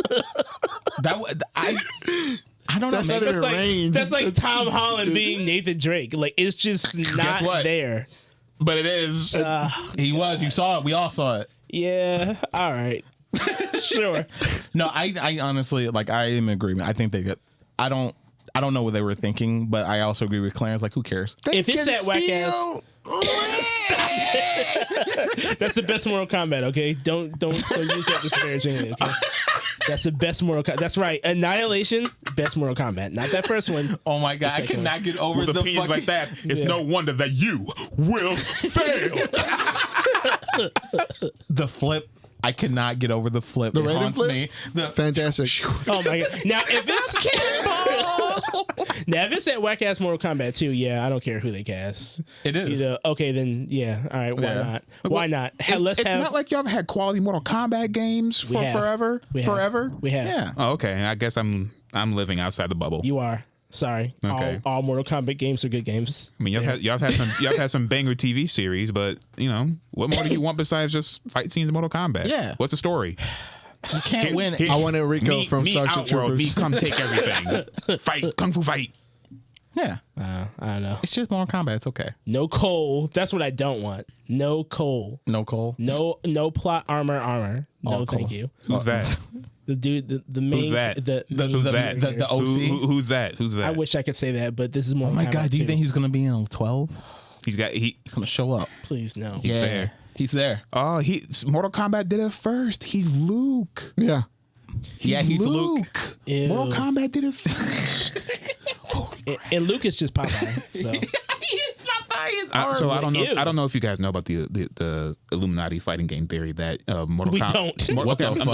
I don't know. That's not Maybe even range. That's like Tom Holland being Nathan Drake. Like, it's just not what? there. But it is. He was. You saw it. We all saw it. Yeah. All right. Sure. No, I honestly, like, I am in agreement. I think they get. I don't know what they were thinking, but I also agree with Clarence. Like, who cares? If it's that whack ass. That's the best Mortal Kombat, okay? Don't use that disparagingly, okay? That's the best Mortal Kombat. That's right. Annihilation, best Mortal Kombat. Not that first one. Oh my god, I cannot get over With the opinions fucking like that, it's no wonder that you will fail. the flip. I cannot get over the flip. The it Raiden haunts flip? me. Fantastic. Oh my god. Now if it's that whack ass Mortal Kombat 2, yeah, I don't care who they cast. It is. Okay, then yeah. All right, why Yeah. not? Why not? It's not like y'all have had quality Mortal Kombat games for forever. We have. Forever. We have. Yeah. Oh, okay. I guess I'm living outside the bubble. You are. Sorry. Okay. All Mortal Kombat games are good games. I mean, y'all have had some banger TV series, but you know, what more do you want besides just fight scenes in Mortal Kombat? Yeah. What's the story? You can't win. I wanted Rico from Starship Outworld, Troopers. me come take everything. Fight, kung fu fight. Yeah. I don't know. It's just Mortal Kombat. It's okay. No Cole. That's what I don't want. No Cole. No Cole. No plot armor. No, Oh, thank Cole. you. Who's that? The dude, the main. Who's that? Who's that? The OC. Who's that? Who's that? I wish I could say that, but this is more. Oh my god, do you think he's gonna be in 12? He's gonna show up? Please no. Yeah, there. he's there. Oh, Mortal Kombat did it first. He's Luke. Yeah. He's Luke. Ew. Mortal Kombat did it first. And Luke is just Popeye. So So I don't know. Ew. I don't know if you guys know about the Illuminati fighting game theory that Mortal We Kombat. don't. What the fuck?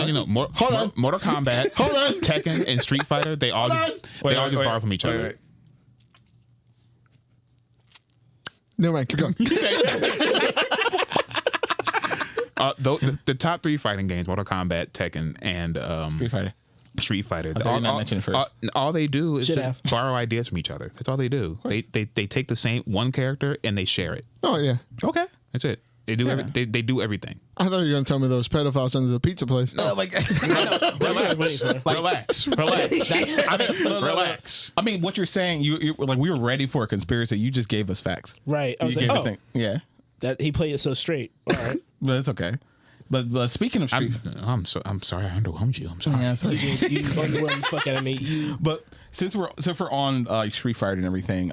Hold on. Mortal Kombat, Hold on. Tekken, and Street Fighter. They all just borrow from each other. Wait. Never mind. Keep going. The top three fighting games: Mortal Kombat, Tekken, and Street Fighter. I thought you not mentioned first. All they do is Should just have. borrow ideas from each other. That's all they do. They take the same one character and they share it. Oh, yeah. Okay. That's it. They do they do everything. I thought you were going to tell me those pedophiles under the pizza place. Oh my god. Relax. Relax. I mean, what you're saying, you like we were ready for a conspiracy. You just gave us facts. right. I You was gave like, a thing. Yeah, that he played it so straight. All right. but it's okay. But speaking of Street, I'm sorry. I underwhelmed you. I'm sorry. yeah, sorry. You underwhelmed the fuck out of me. But since we're on Street Fighter and everything,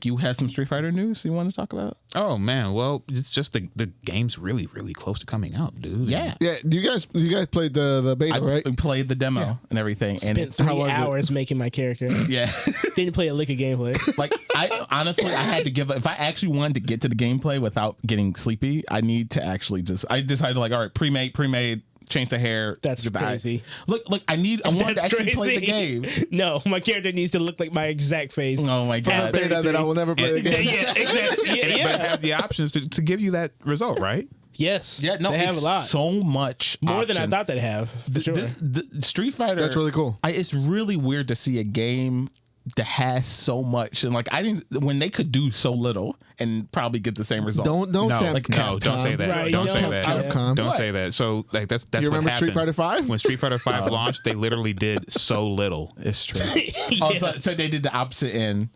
you had some Street Fighter news you want to talk about? Oh man, well it's just the game's really close to coming out, dude. Yeah. Yeah. You guys played the beta, I right? played the demo and everything, and Spent 3 hours making my character. yeah. Didn't play a lick of gameplay. Like I honestly, I had to give up. If I actually wanted to get to the gameplay without getting sleepy, I need to actually I decided all right, pre-made. Change the hair. That's goodbye. crazy. Look, I wanted to actually play the game. No, my character needs to look like my exact face. Oh my god. Beta that I will never play the game. Yeah, exactly. But it Yeah. has the options to give you that result, right? Yes. Yeah, no, they have it's a lot. so much More than I option. thought they'd have. For sure. The Street Fighter. That's really cool. It's really weird to see a game that has so much, and when they could do so little and probably get the same result. Don't No, Capcom. don't say that. Right, don't don't say that. Capcom. Don't What? say that. So that's You what remember happened. Street Fighter 5? When Street Fighter 5 launched, they literally did so little. It's true. Yeah. So they did the opposite end,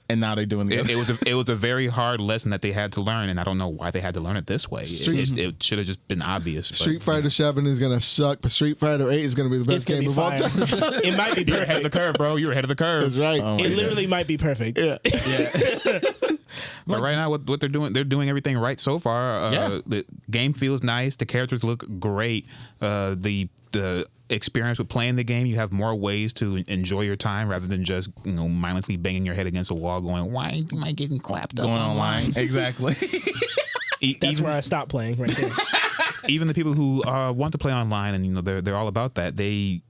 and now they're doing the other. It was a very hard lesson that they had to learn, and I don't know why they had to learn it this way. It should have just been obvious. But, Street Fighter 7 is going to suck, but Street Fighter 8 is going to be the It's best gonna game be of all fire. time. It might be You're ahead of the perfect. curve, bro. You're ahead of the curve. That's right. Oh my It God. literally might be perfect. Yeah. Yeah. But right now, what they're doing everything right so far. Yeah. The game feels nice. The characters look great. The experience with playing the game, you have more ways to enjoy your time rather than just mindlessly banging your head against a wall, going, "Why am I getting clapped up Going online. Exactly. That's where I stopped playing right there. Even the people who want to play online and they're all about that, they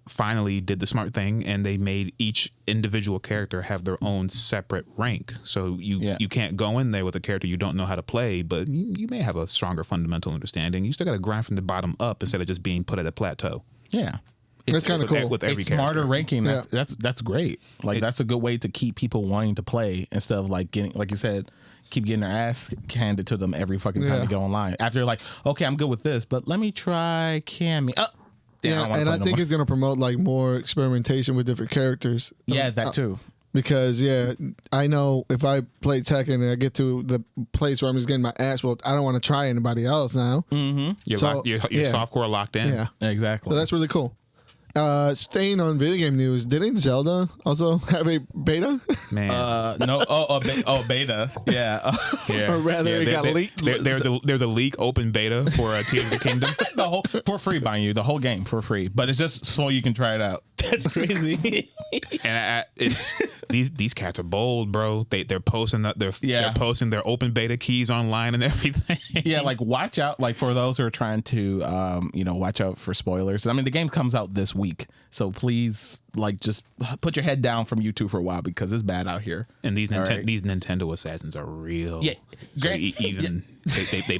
finally did the smart thing, and they made each individual character have their own separate rank. So you can't go in there with a character you don't know how to play, but you may have a stronger fundamental understanding. You still got to grind from the bottom up instead of just being put at a plateau. Yeah. That's kind of cool. With every it's smarter character. ranking. That's great. Like that's a good way to keep people wanting to play instead of like getting, like you said, keep getting their ass handed to them every fucking time they go online. After like, okay, I'm good with this, but let me try Cammy. I think it's gonna promote like more experimentation with different characters. Yeah, that too. Because I know if I play Tekken and I get to the place where I'm just getting my ass whooped, I don't want to try anybody else now. Mm-hmm. You're softcore locked in. Yeah, exactly. So that's really cool. Staying on video game news, didn't Zelda also have a beta? Man, no. Beta. Yeah. Yeah. Or rather, it got leaked. There's a leak open beta for Tears of the Kingdom. For free, mind you, the whole game for free, but it's just so you can try it out. That's crazy. And it's these cats are bold, bro. They're posting they're posting their open beta keys online and everything. Yeah, like watch out, like for those who are trying to, watch out for spoilers. I mean, the game comes out this week, so please, like, just put your head down from YouTube for a while because it's bad out here. And these Nintendo assassins are real. Yeah, so even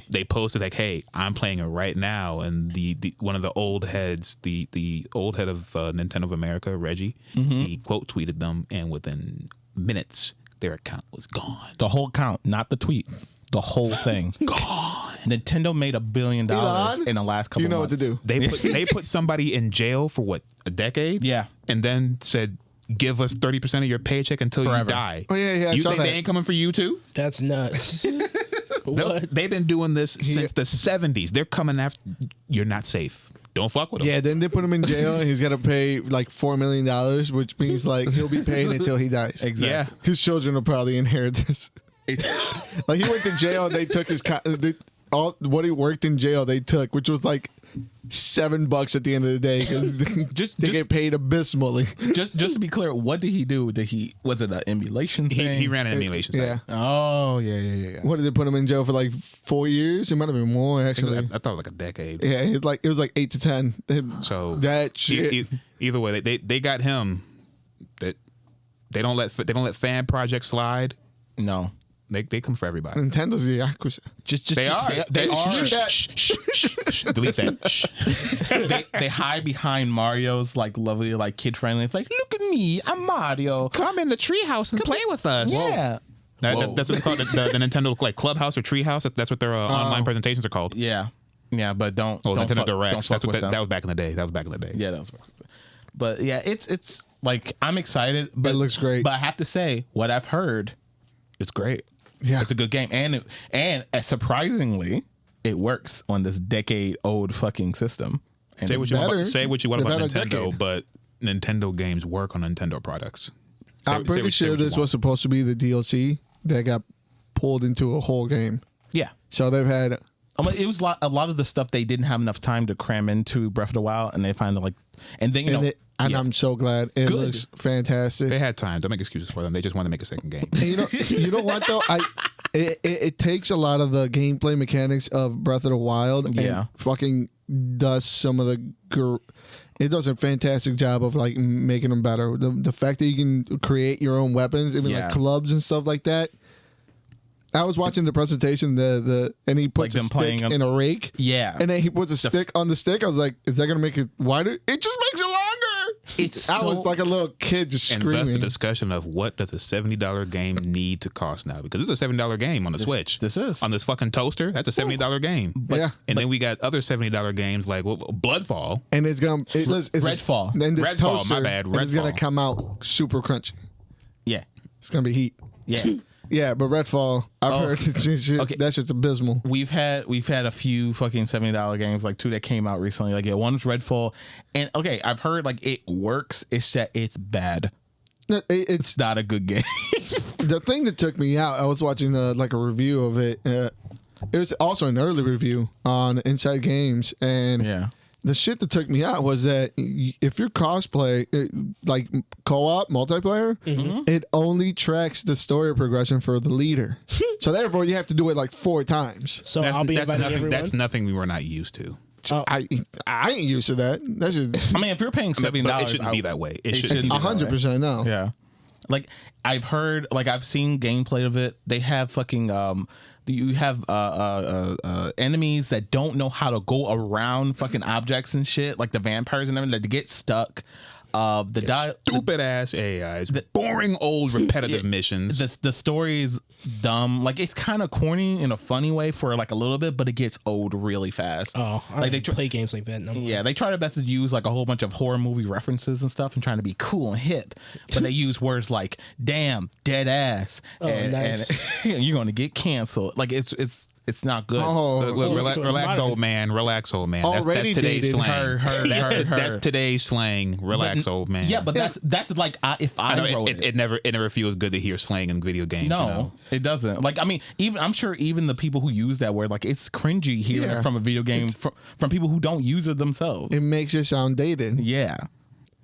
they posted like, "Hey, I'm playing it right now," and the one of the old heads, the old head of Nintendo of America, Reggie, he quote tweeted them, and within minutes, their account was gone. The whole account, not the tweet. The whole thing gone. Nintendo made $1 billion in the last couple. You know months. what to do. They put somebody in jail for what, a decade? Yeah, and then said, "Give us 30% of your paycheck until you die." Oh yeah. You think they ain't coming for you too? That's nuts. What? They've been doing this since the 70s. They're coming after. You're not safe. Don't fuck with him. Yeah, then they put him in jail and he's got to pay like $4 million, which means like he'll be paying until he dies. Exactly. Yeah. His children will probably inherit this. Like he went to jail and they took his all what he worked in jail they took, which was like $7 at the end of the day because they get paid abysmally. Just to be clear, what did he do? Was it an emulation thing? He ran an emulation site. Yeah. Oh yeah. What did they put him in jail for? Like 4 years? It might have been more actually. I thought it was like a decade. Yeah, it was like 8 to 10. So that shit. Either way, they got him. That they don't let fan projects slide. No. They come for everybody. Nintendo's the Yakuza. They are. Delete that. They hide behind Mario's like lovely, like kid friendly. It's like, look at me, I'm Mario. Come in the treehouse and play with us. Yeah. That's what they call it. The Nintendo like Clubhouse or Treehouse. That's what their online presentations are called. Yeah. Yeah, but Nintendo Directs. That's what that was back in the day. Yeah, that was. But yeah, it's like I'm excited. But it looks great. But I have to say, what I've heard, it's great. Yeah, it's a good game, and surprisingly, it works on this decade-old fucking system. And say what you want about Nintendo, but Nintendo games work on Nintendo products. I'm pretty sure this was supposed to be the DLC that got pulled into a whole game. Yeah, so they've had. It was a lot of the stuff they didn't have enough time to cram into Breath of the Wild, and they finally and I'm so glad it looks fantastic. They had time. Don't make excuses for them. They just want to make a second game. You know what though? It takes a lot of the gameplay mechanics of Breath of the Wild and fucking does some of the. It does a fantastic job of like making them better. The fact that you can create your own weapons, even like clubs and stuff like that. I was watching the presentation, and he puts a stick in a rake. Yeah. And then he puts a stick on the stick. I was like, is that going to make it wider? It just makes it longer. I was like a little kid just screaming. And that's the discussion of what does a $70 game need to cost now? Because this is a $70 game on the Switch. This is. On this fucking toaster, that's a $70 game. Then we got other $70 games like Bloodfall. And it's going to... It's Redfall. And this Redfall, toaster, my bad. Redfall. It's going to come out super crunchy. Yeah. It's going to be heat. Yeah. Yeah, but Redfall, I've heard that shit's abysmal. We've had a few fucking $70 games, like 2 that came out recently. Like one was Redfall, and I've heard like it works. It's that it's bad. It's not a good game. The thing that took me out, I was watching like a review of it. It was also an early review on Inside Games, and the shit that took me out was that if you're cosplay, like co-op multiplayer, it only tracks the story progression for the leader. So therefore, you have to do it like 4 times. So I'll be inviting everyone. That's nothing we were not used to. I ain't used to that. That's just. I mean, if you're paying $70, it shouldn't be that way. It shouldn't be 100% no. Yeah. Like I've heard, like I've seen gameplay of it. They have fucking you have enemies that don't know how to go around fucking objects and shit, like the vampires and everything, that get stuck. Stupid ass AIs, boring old repetitive missions. The story is dumb. Like it's kind of corny in a funny way for like a little bit, but it gets old really fast. Oh, I like they play games like that. No more. Yeah, they try their best to use like a whole bunch of horror movie references and stuff, and trying to be cool and hip. But they use words like "damn," "dead ass," nice. and you're gonna get canceled. Like it's not good. Look, relax, old man. Relax, old man. That's today's slang. That's today's slang. Relax, old man. Yeah, but that's like if I wrote it never feels good to hear slang in video games. No, you know? It doesn't. Like I mean, I'm sure even the people who use that word, like it's cringy hearing it from a video game from people who don't use it themselves. It makes it sound dated. Yeah,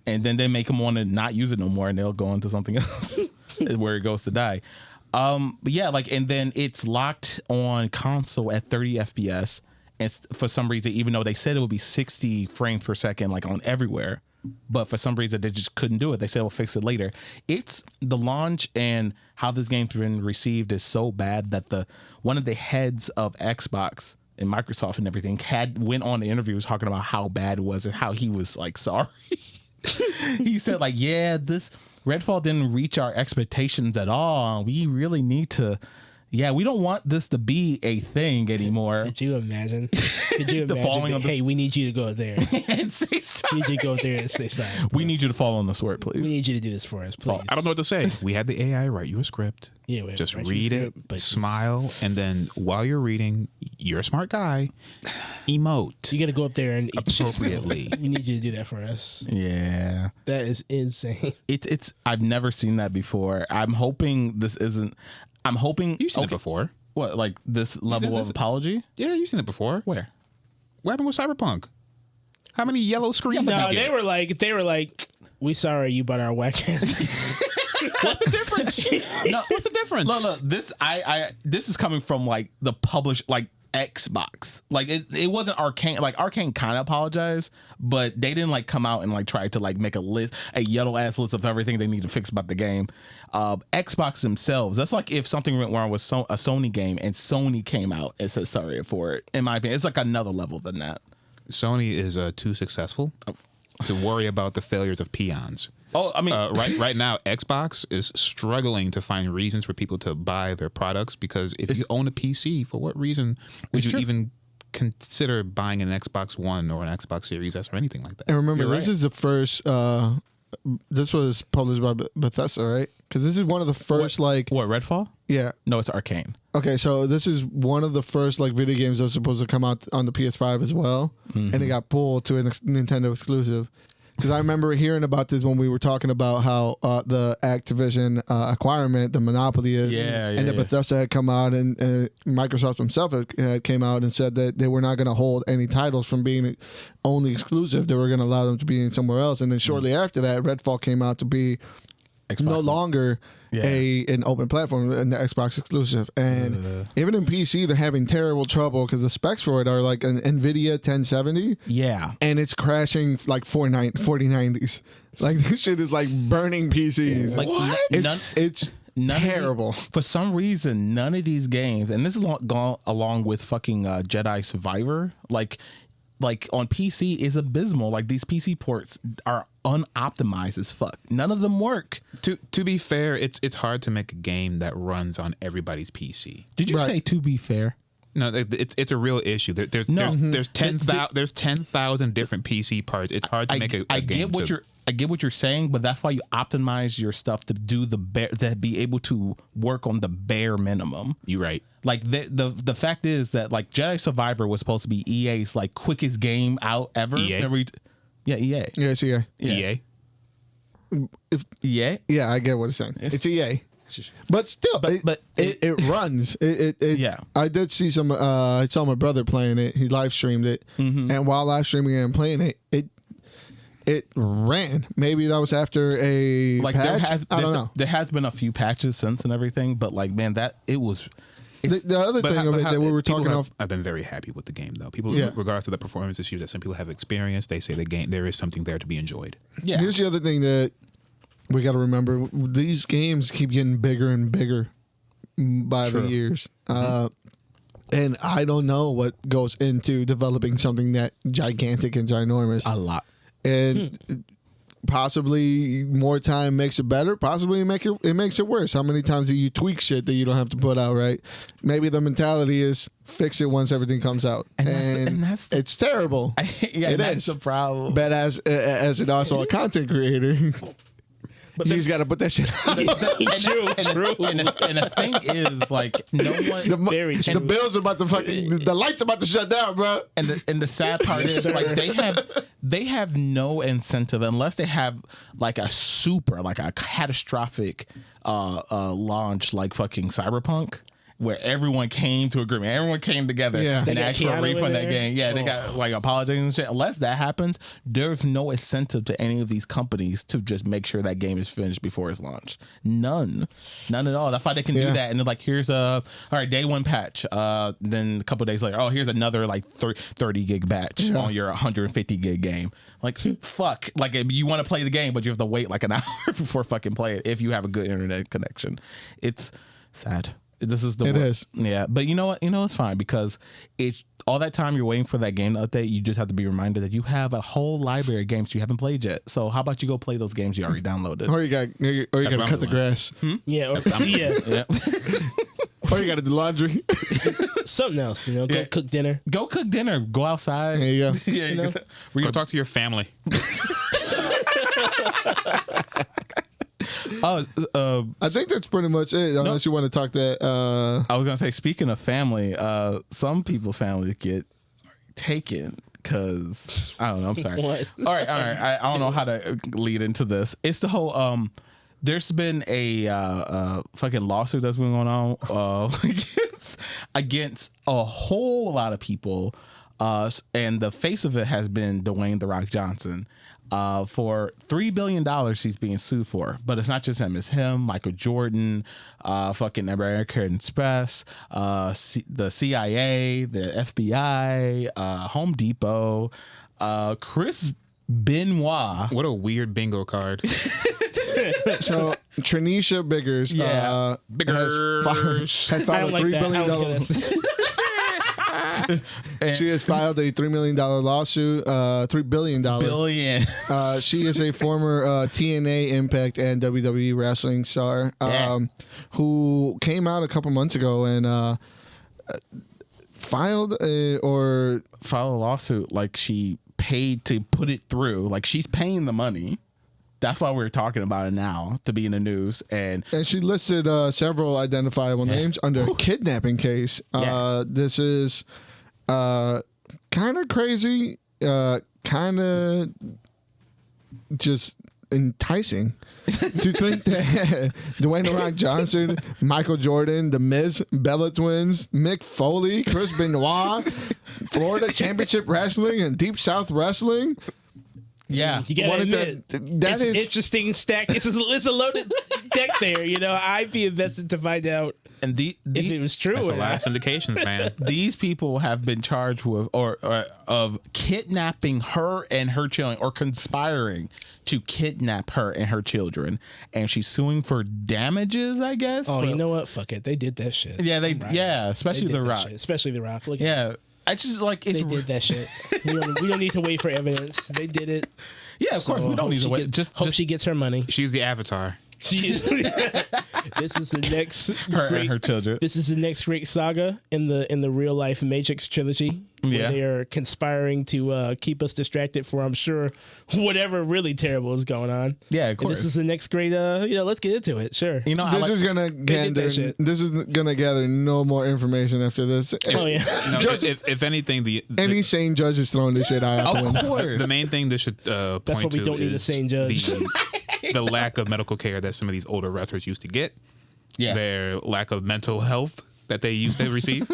and then they make them want to not use it no more, and they'll go into something else where it goes to die. But yeah, like, and then it's locked on console at 30 FPS. And for some reason, even though they said it would be 60 frames per second, like on everywhere, but for some reason they just couldn't do it. They said we'll fix it later. It's the launch and how this game's been received is so bad that one of the heads of Xbox and Microsoft and everything went on the interviews talking about how bad it was and how he was like sorry. He said like, yeah, this Redfall didn't reach our expectations at all. We really need to, we don't want this to be a thing anymore. Could you imagine? Hey, we need you to go there. And say sorry. We need you to go there and say sorry. We need you to fall on the sword, please. We need you to do this for us, please. I don't know what to say. We had the AI write you a script. Yeah, just read it, smile, and then while you're reading, you're a smart guy, emote. You got to go up there and appropriately. We need you to do that for us. Yeah, that is insane. It's. I've never seen that before. I'm hoping this isn't. I'm hoping you've seen it before. What, like this level of apology? Yeah, you've seen it before. Where? What happened with Cyberpunk? How many yellow screens? No, they were like, we sorry you bought our whack ass. What's the difference? No, what's the difference? No, this this is coming from like the published like Xbox. Like it wasn't Arcane. Like Arcane kind of apologized, but they didn't like come out and like try to like make a yellow ass list of everything they need to fix about the game. Xbox themselves. That's like if something went wrong with a Sony game and Sony came out and said sorry for it. In my opinion, it's like another level than that. Sony is too successful to worry about the failures of peons. Oh, I mean, right now, Xbox is struggling to find reasons for people to buy their products because if you own a PC, for what reason would you even consider buying an Xbox One or an Xbox Series S or anything like that? And remember, this is the first. This was published by Bethesda, right? Because this is one of the first what Redfall? Yeah. No, it's Arcane. Okay, so this is one of the first like video games that was supposed to come out on the PS5 as well, and it got pulled to a Nintendo exclusive. Because I remember hearing about this when we were talking about how the Activision acquirement, the monopoly is. And then Bethesda had come out and Microsoft themselves came out and said that they were not going to hold any titles from being only exclusive. They were going to allow them to be in somewhere else. And then shortly after that, Redfall came out to be no longer an open platform and the Xbox exclusive. And even in PC, they're having terrible trouble because the specs for it are like an NVIDIA 1070. Yeah. And it's crashing like 4090s. Like this shit is like burning PCs. Like what? It's terrible. For some reason, none of these games, and this is gone along with fucking Jedi Survivor, like on PC is abysmal. Like these PC ports are unoptimized as fuck. None of them work. To be fair, it's hard to make a game that runs on everybody's PC. Did you say to be fair? No, it's a real issue. There's 10,000 different PC parts. It's hard to make a game. I get what you're saying, but that's why you optimize your stuff to do to be able to work on the bare minimum. You're right. Like the fact is that like Jedi Survivor was supposed to be EA's like quickest game out ever. EA? Yeah, EA. Yeah, it's EA. EA? EA? Yeah, I get what it's saying. It's EA. But still, it runs. Yeah. I did see some. I saw my brother playing it. He live streamed it, and while live streaming and playing it ran. Maybe that was after a patch. I don't know. There has been a few patches since and everything, but like man, it was The other thing of it that we were talking off. I've been very happy with the game, though. People, regardless of the performance issues that some people have experienced, they say the game, there is something there to be enjoyed. Yeah. Here's the other thing that we got to remember. These games keep getting bigger and bigger by the years. And I don't know what goes into developing something that gigantic and ginormous. A lot. And possibly more time makes it better. Possibly it makes it worse. How many times do you tweak shit that you don't have to put out, right? Maybe the mentality is fix it once everything comes out. And it's terrible. That's the problem. But as an also a content creator... But you just got to put that shit out. True. And the thing is, like, no one... The bills about to fucking... The lights about to shut down, bro. And the sad part is, like, they have no incentive unless they have, like, a catastrophic launch like fucking Cyberpunk, where everyone came to agreement. Everyone came together and asked for a refund that game. Yeah, they got like apologizing and shit. Unless that happens, there's no incentive to any of these companies to just make sure that game is finished before it's launched. None at all. That's why they can do that. And they're like, here's all right, day one patch. Then a couple of days later, here's another like 30 gig batch on your 150 gig game. Like, fuck. Like, if you want to play the game, but you have to wait like an hour before fucking play it if you have a good internet connection. It's sad. This is the It is. Yeah, but you know what? It's fine because it's all that time you're waiting for that game to update. You just have to be reminded that you have a whole library of games you haven't played yet. So how about you go play those games you already downloaded? Or you got to cut the grass. Yeah, or or you got to do laundry. Something else, Go cook dinner. Go cook dinner. Go outside. There you go. Yeah, Go talk to your family. I think that's pretty much it. Unless you want to talk that. I was gonna say, speaking of family, some people's families get taken because I don't know. I'm sorry. What? All right. I don't know how to lead into this. It's the whole. There's been a fucking lawsuit that's been going on against a whole lot of people, and the face of it has been Dwayne "The Rock" Johnson. For $3 billion he's being sued for. But it's not just him. It's him, Michael Jordan, fucking American Express, the CIA, the FBI, Home Depot, Chris Benoit. What a weird bingo card. So Trinisha Biggers, has filed a $3 billion. She has filed a $3 million lawsuit. $3 billion. She is a former TNA, Impact, and WWE wrestling star who came out a couple months ago and filed a lawsuit. Like, she paid to put it through. Like, she's paying the money. That's why we're talking about it now, to be in the news. And she listed several identifiable names under a kidnapping case. This is kind of crazy, kind of just enticing to think that Dwayne "The Rock" Johnson, Michael Jordan, The Miz, Bella Twins, Mick Foley, Chris Benoit, Florida Championship Wrestling, and Deep South Wrestling. Yeah, you gotta admit, that is interesting stack. It's a loaded deck there. I'd be invested to find out if it was true. That's the last indications, man. These people have been charged with of kidnapping her and her children, or conspiring to kidnap her and her children, and she's suing for damages, I guess. Oh, you know what? Fuck it, they did that shit. Yeah, especially The Rock. Especially The Rock. Look at I just like they did that shit. We don't need to wait for evidence. They did it. Yeah, of course we don't need to wait. Just she gets her money. She's the Avatar. This is the next and her children. This is the next great saga in the real life Matrix trilogy. Where they are conspiring to keep us distracted for, I'm sure, whatever really terrible is going on. Yeah, of course. And this is the next great. Let's get into it. Sure. This is gonna gather no more information after this. If anything, any sane judge is throwing this shit out. Of course. The main thing this should point That's what we to don't need a sane judge. The lack of medical care that some of these older wrestlers used to get. Yeah. Their lack of mental health that they used to receive.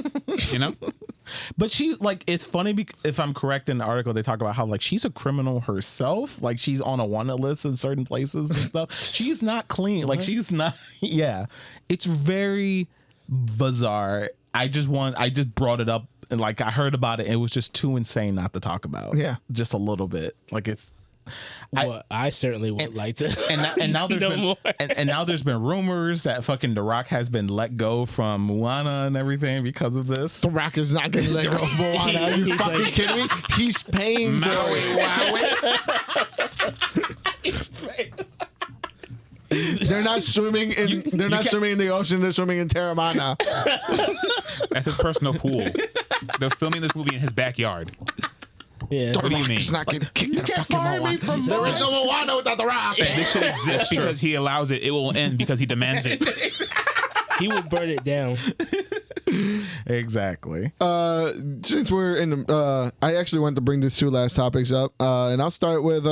But she, like, it's funny because if I'm correct in the article, they talk about how, like, she's a criminal herself. Like, she's on a wanted list in certain places and stuff. She's not clean. Like, she's not. Yeah. It's very bizarre. I just brought it up, and like I heard about it. It was just too insane not to talk about. Yeah, just a little bit. Like it's. Well, I certainly would like to. And now there's been and now there's been rumors that fucking The Rock has been let go from Moana and everything because of this. The Rock is not getting let go of Moana. Are you fucking kidding me? He's paying Maui They're not swimming in. They're not swimming in the ocean. They're swimming in Terramana. That's his personal pool. They're filming this movie in his backyard. Yeah. What do you mean? It's not getting kicked You out of can't fucking fire me Moana. from There is no Moana without The Rock. And this should exist because he allows it. It will end because he demands it. He would burn it down. Exactly. Since we're in the, I actually wanted to bring these 2 last topics up, and I'll start with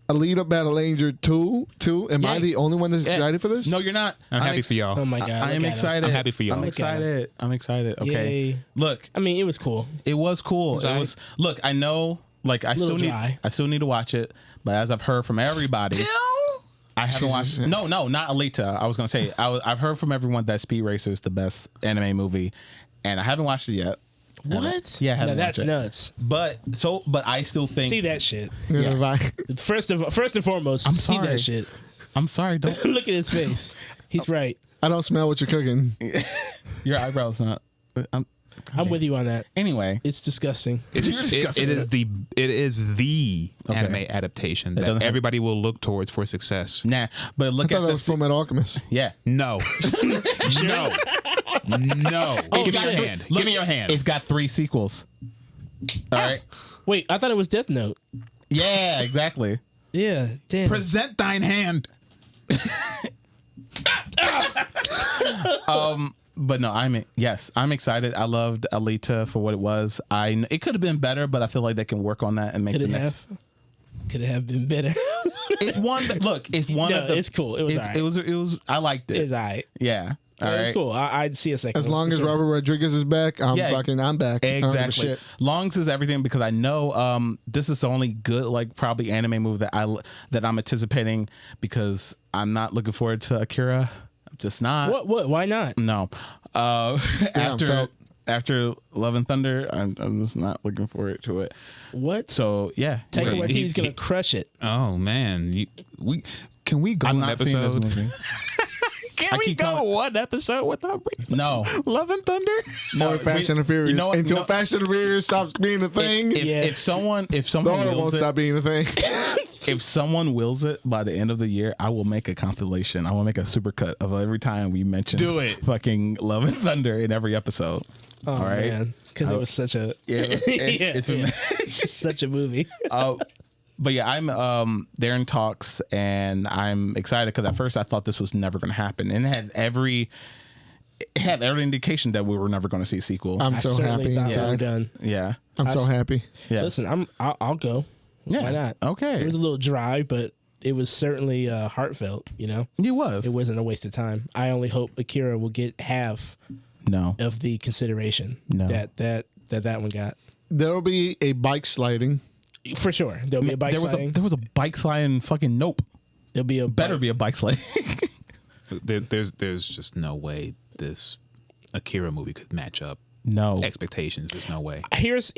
Alita Battle Angel 2. Am I the only one that's excited for this? No, you're not. I'm happy for y'all. Oh my god! I am look at him. excited. I'm happy for y'all. I'm excited. I'm excited. Okay. Yay. Look, I mean, it was cool. it was cool. It was. Look, I know. Like I still dry. need to watch it, but as I've heard from everybody, I haven't watched. No, not Alita. I was gonna say I've heard from everyone that Speed Racer is the best anime movie, and I haven't watched it yet. What? Yeah, I now haven't that's watched it. nuts. But I still think. See that shit. Yeah. First and foremost, I'm see sorry. that shit. I'm sorry. Don't Look at his face. He's right. I don't smell what you're cooking. your eyebrows not. I'm with you on that. Anyway, It's disgusting. It is the anime adaptation that doesn't have- everybody will look towards for success. nah. But I look thought at that was this. Full Metal Alchemist. Yeah. No. No. No. Oh, Give me your shit. hand. Give me your hand. It's got 3 sequels. All right. Wait, I thought it was Death Note. Yeah. Exactly. Yeah, damn. Present thine hand. But no, I'm excited. I loved Alita for what it was. It could have been better, but I feel like they can work on that and make Could the it next. Could it have been better? It's one. Look, it's one No, of the. it's cool. It was alright. It was. I liked it. It's alright. Yeah. All It was right. cool. I'd see a second. As one, long for as sure. Robert Rodriguez is back, I'm back. I don't give a Exactly. shit. Longs is everything because I know this is the only good like probably anime move that I'm anticipating because I'm not looking forward to Akira. I'm just not. What? Why not? No. Felt. After Love and Thunder, I'm just not looking forward to it. What? So yeah, Taika Wait, Waititi's gonna crush it. Oh man, can we go I'm an not seeing this episode? movie. Can we keep go telling- one episode without No. Love and Thunder? Or Fast and the Furious. you know what? Until No. Fast and the Furious stops being a thing, If someone the order won't wills stop it, being a thing. if someone wills it by the end of the year, I will make a compilation. I will make a supercut of every time we mention Do it. fucking Love and Thunder in every episode. Oh All right. man, because it was such a such a movie. But yeah, they're in talks, and I'm excited because at first I thought this was never going to happen, and it had every indication that we were never going to see a sequel. I'm I so certainly happy thought we were inside. done. yeah, I'm so happy. yeah. Listen, I'll go. Yeah. Why not? Okay. It was a little dry, but it was certainly heartfelt. You know, It was. it wasn't a waste of time. I only hope Akira will get half No. of the consideration No. that one got. There will be a bike sliding. For sure, there'll be a bike sliding. There was a bike sliding fucking nope. There'll be a Better bike. be a bike sliding. There's just no way this Akira movie could match up No. expectations. There's no way. Here's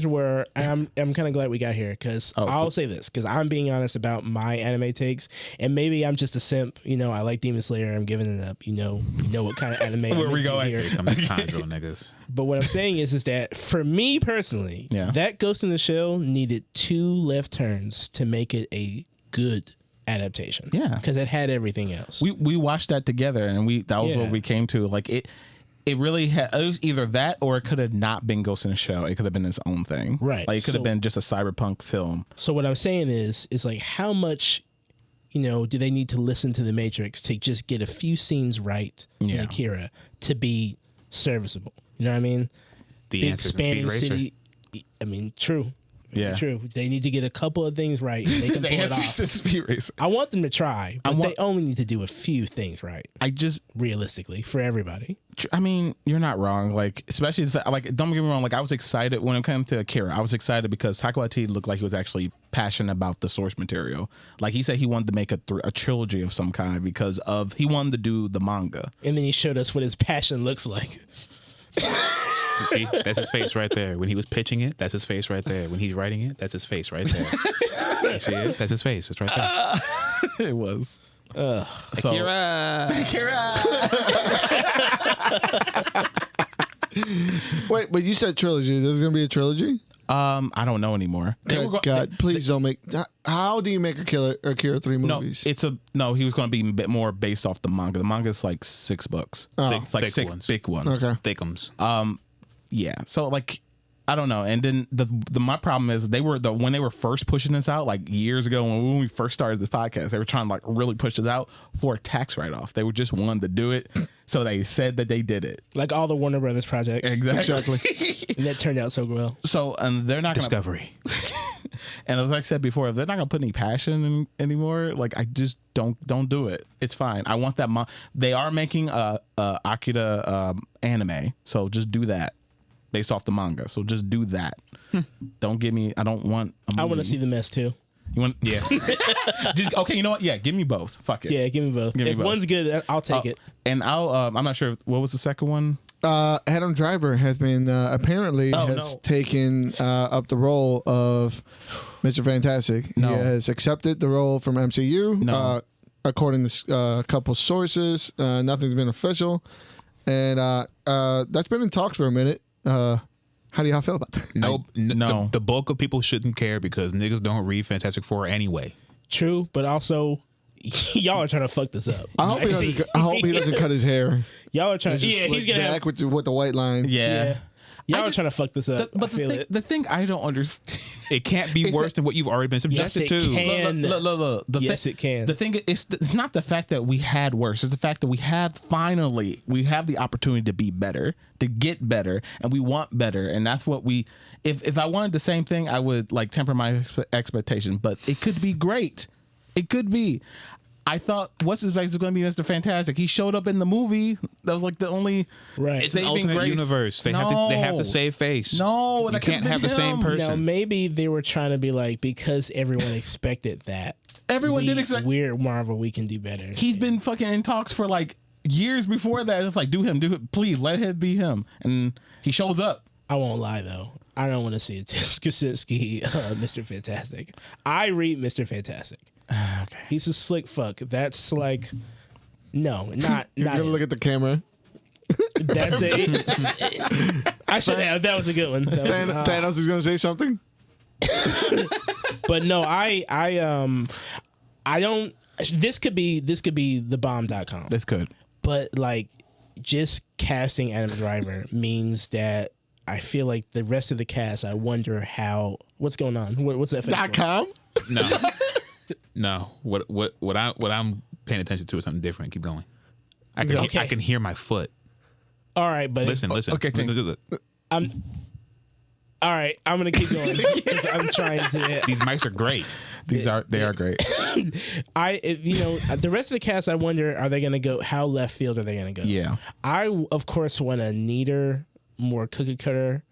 where I'm kind of glad we got here because I'll say this because I'm being honest about my anime takes and maybe I'm just a simp. You know, I like Demon Slayer. I'm giving it up. You know what kind of anime. Where I'm we into going? here. I'm just Conjuro niggas. But what I'm saying is that for me personally, Yeah. that Ghost in the Shell needed 2 left turns to make it a good adaptation. Yeah. because it had everything else. We watched that together, and that was Yeah. what we came to. Like it really had. It was either that, or it could have not been Ghost in the Shell. It could have been its own thing. Right. Like it could have So- been just a cyberpunk film. So what I'm saying is like how much, do they need to listen to the Matrix to just get a few scenes right in Yeah. Akira to be serviceable? You know what I mean? The Big answer is Speed Racer. I mean, true. Yeah. True. They need to get a couple of things right. They can The pull it answer off. is Speed Racer. I want them to try, but they only need to do a few things right, realistically, for everybody. I mean, you're not wrong. Like, especially like, don't get me wrong. Like, I was excited when it came to Akira. I was excited because Taika Waititi looked like he was actually passionate about the source material. Like, he said he wanted to make a trilogy of some kind because he wanted to do the manga. And then he showed us what his passion looks like. See, that's his face right there. When he was pitching it, that's his face right there. When he's writing it, that's his face right there. You see it? That's his face. It's right there. It was. Akira. Wait, but you said trilogy. There's gonna be a trilogy? I don't know anymore. God, please don't make. How do you make Akira 3 movies? No, he was going to be a bit more based off the manga. The manga is like $6. Thick six ones. big ones. Okay. Thickums. Yeah. So like, I don't know. And then my problem is when they were first pushing this out, like years ago when we first started this podcast, they were trying to like really push this out for a tax write-off. They were just wanting to do it, so they said that they did it. Like all the Warner Brothers projects. Exactly. And that turned out so well. So they're not Discovery. And as I said before, if they're not gonna put any passion in anymore, like I just don't do it. It's fine. I want that. They are making a Akira anime, so just do that. Based off the manga, so just do that. Don't give me. I don't want. I want to see the mess too. You want? Yeah. Okay. You know what? Yeah. Give me both. Fuck it. Yeah, give me both. If one's good, I'll take it. And I'm not sure. What was the second one? Adam Driver has been apparently taken up the role of Mr. Fantastic. No. He has accepted the role from MCU. No. According to a couple sources, nothing's been official, and that's been in talks for a minute. How do y'all feel about that? No. The bulk of people shouldn't care because niggas don't read Fantastic Four anyway. True, but also y'all are trying to fuck this up. I hope he doesn't cut his hair. Y'all are trying to. Yeah, he's gonna have with the white line. Yeah. Y'all are trying to fuck this up. But the thing I don't understand. It can't be worse than what you've already been subjected to. Look. Yes, it can. The thing is, it's not the fact that we had worse. It's the fact that we have the opportunity to be better, to get better, and we want better. And that's what we. If I wanted the same thing, I would like temper my expectation. But it could be great. It could be. I thought what's his face was going to be Mr. Fantastic. He showed up in the movie. That was like the only It's an alternate universe. They have to save face. No, you can't have the same person. Now maybe they were trying to be like, because everyone expected that. Everyone did expect. We're Marvel. We can do better. He's been fucking in talks for like years before that. It's like, do it. Please let him be him. And he shows up. I won't lie though. I don't want to see a Kaczynski Mr. Fantastic. I read Mr. Fantastic. Okay. He's a slick fuck. That's like, no, not. He's gonna look at the camera. That's it. I should have. That was a good one. Thanos is gonna say something. But no, I don't. This could be thebomb.com. This could. But like, just casting Adam Driver means that I feel like the rest of the cast. I wonder what's going on. What's that? .com? No. What I'm paying attention to is something different. Keep going. I can hear my foot. All right, buddy. Listen. Okay, all right, I'm gonna keep going. I'm trying to. These mics are great. They are great. The rest of the cast, I wonder, are they gonna go? How left field are they gonna go? Yeah. I of course want a neater, more cookie cutter,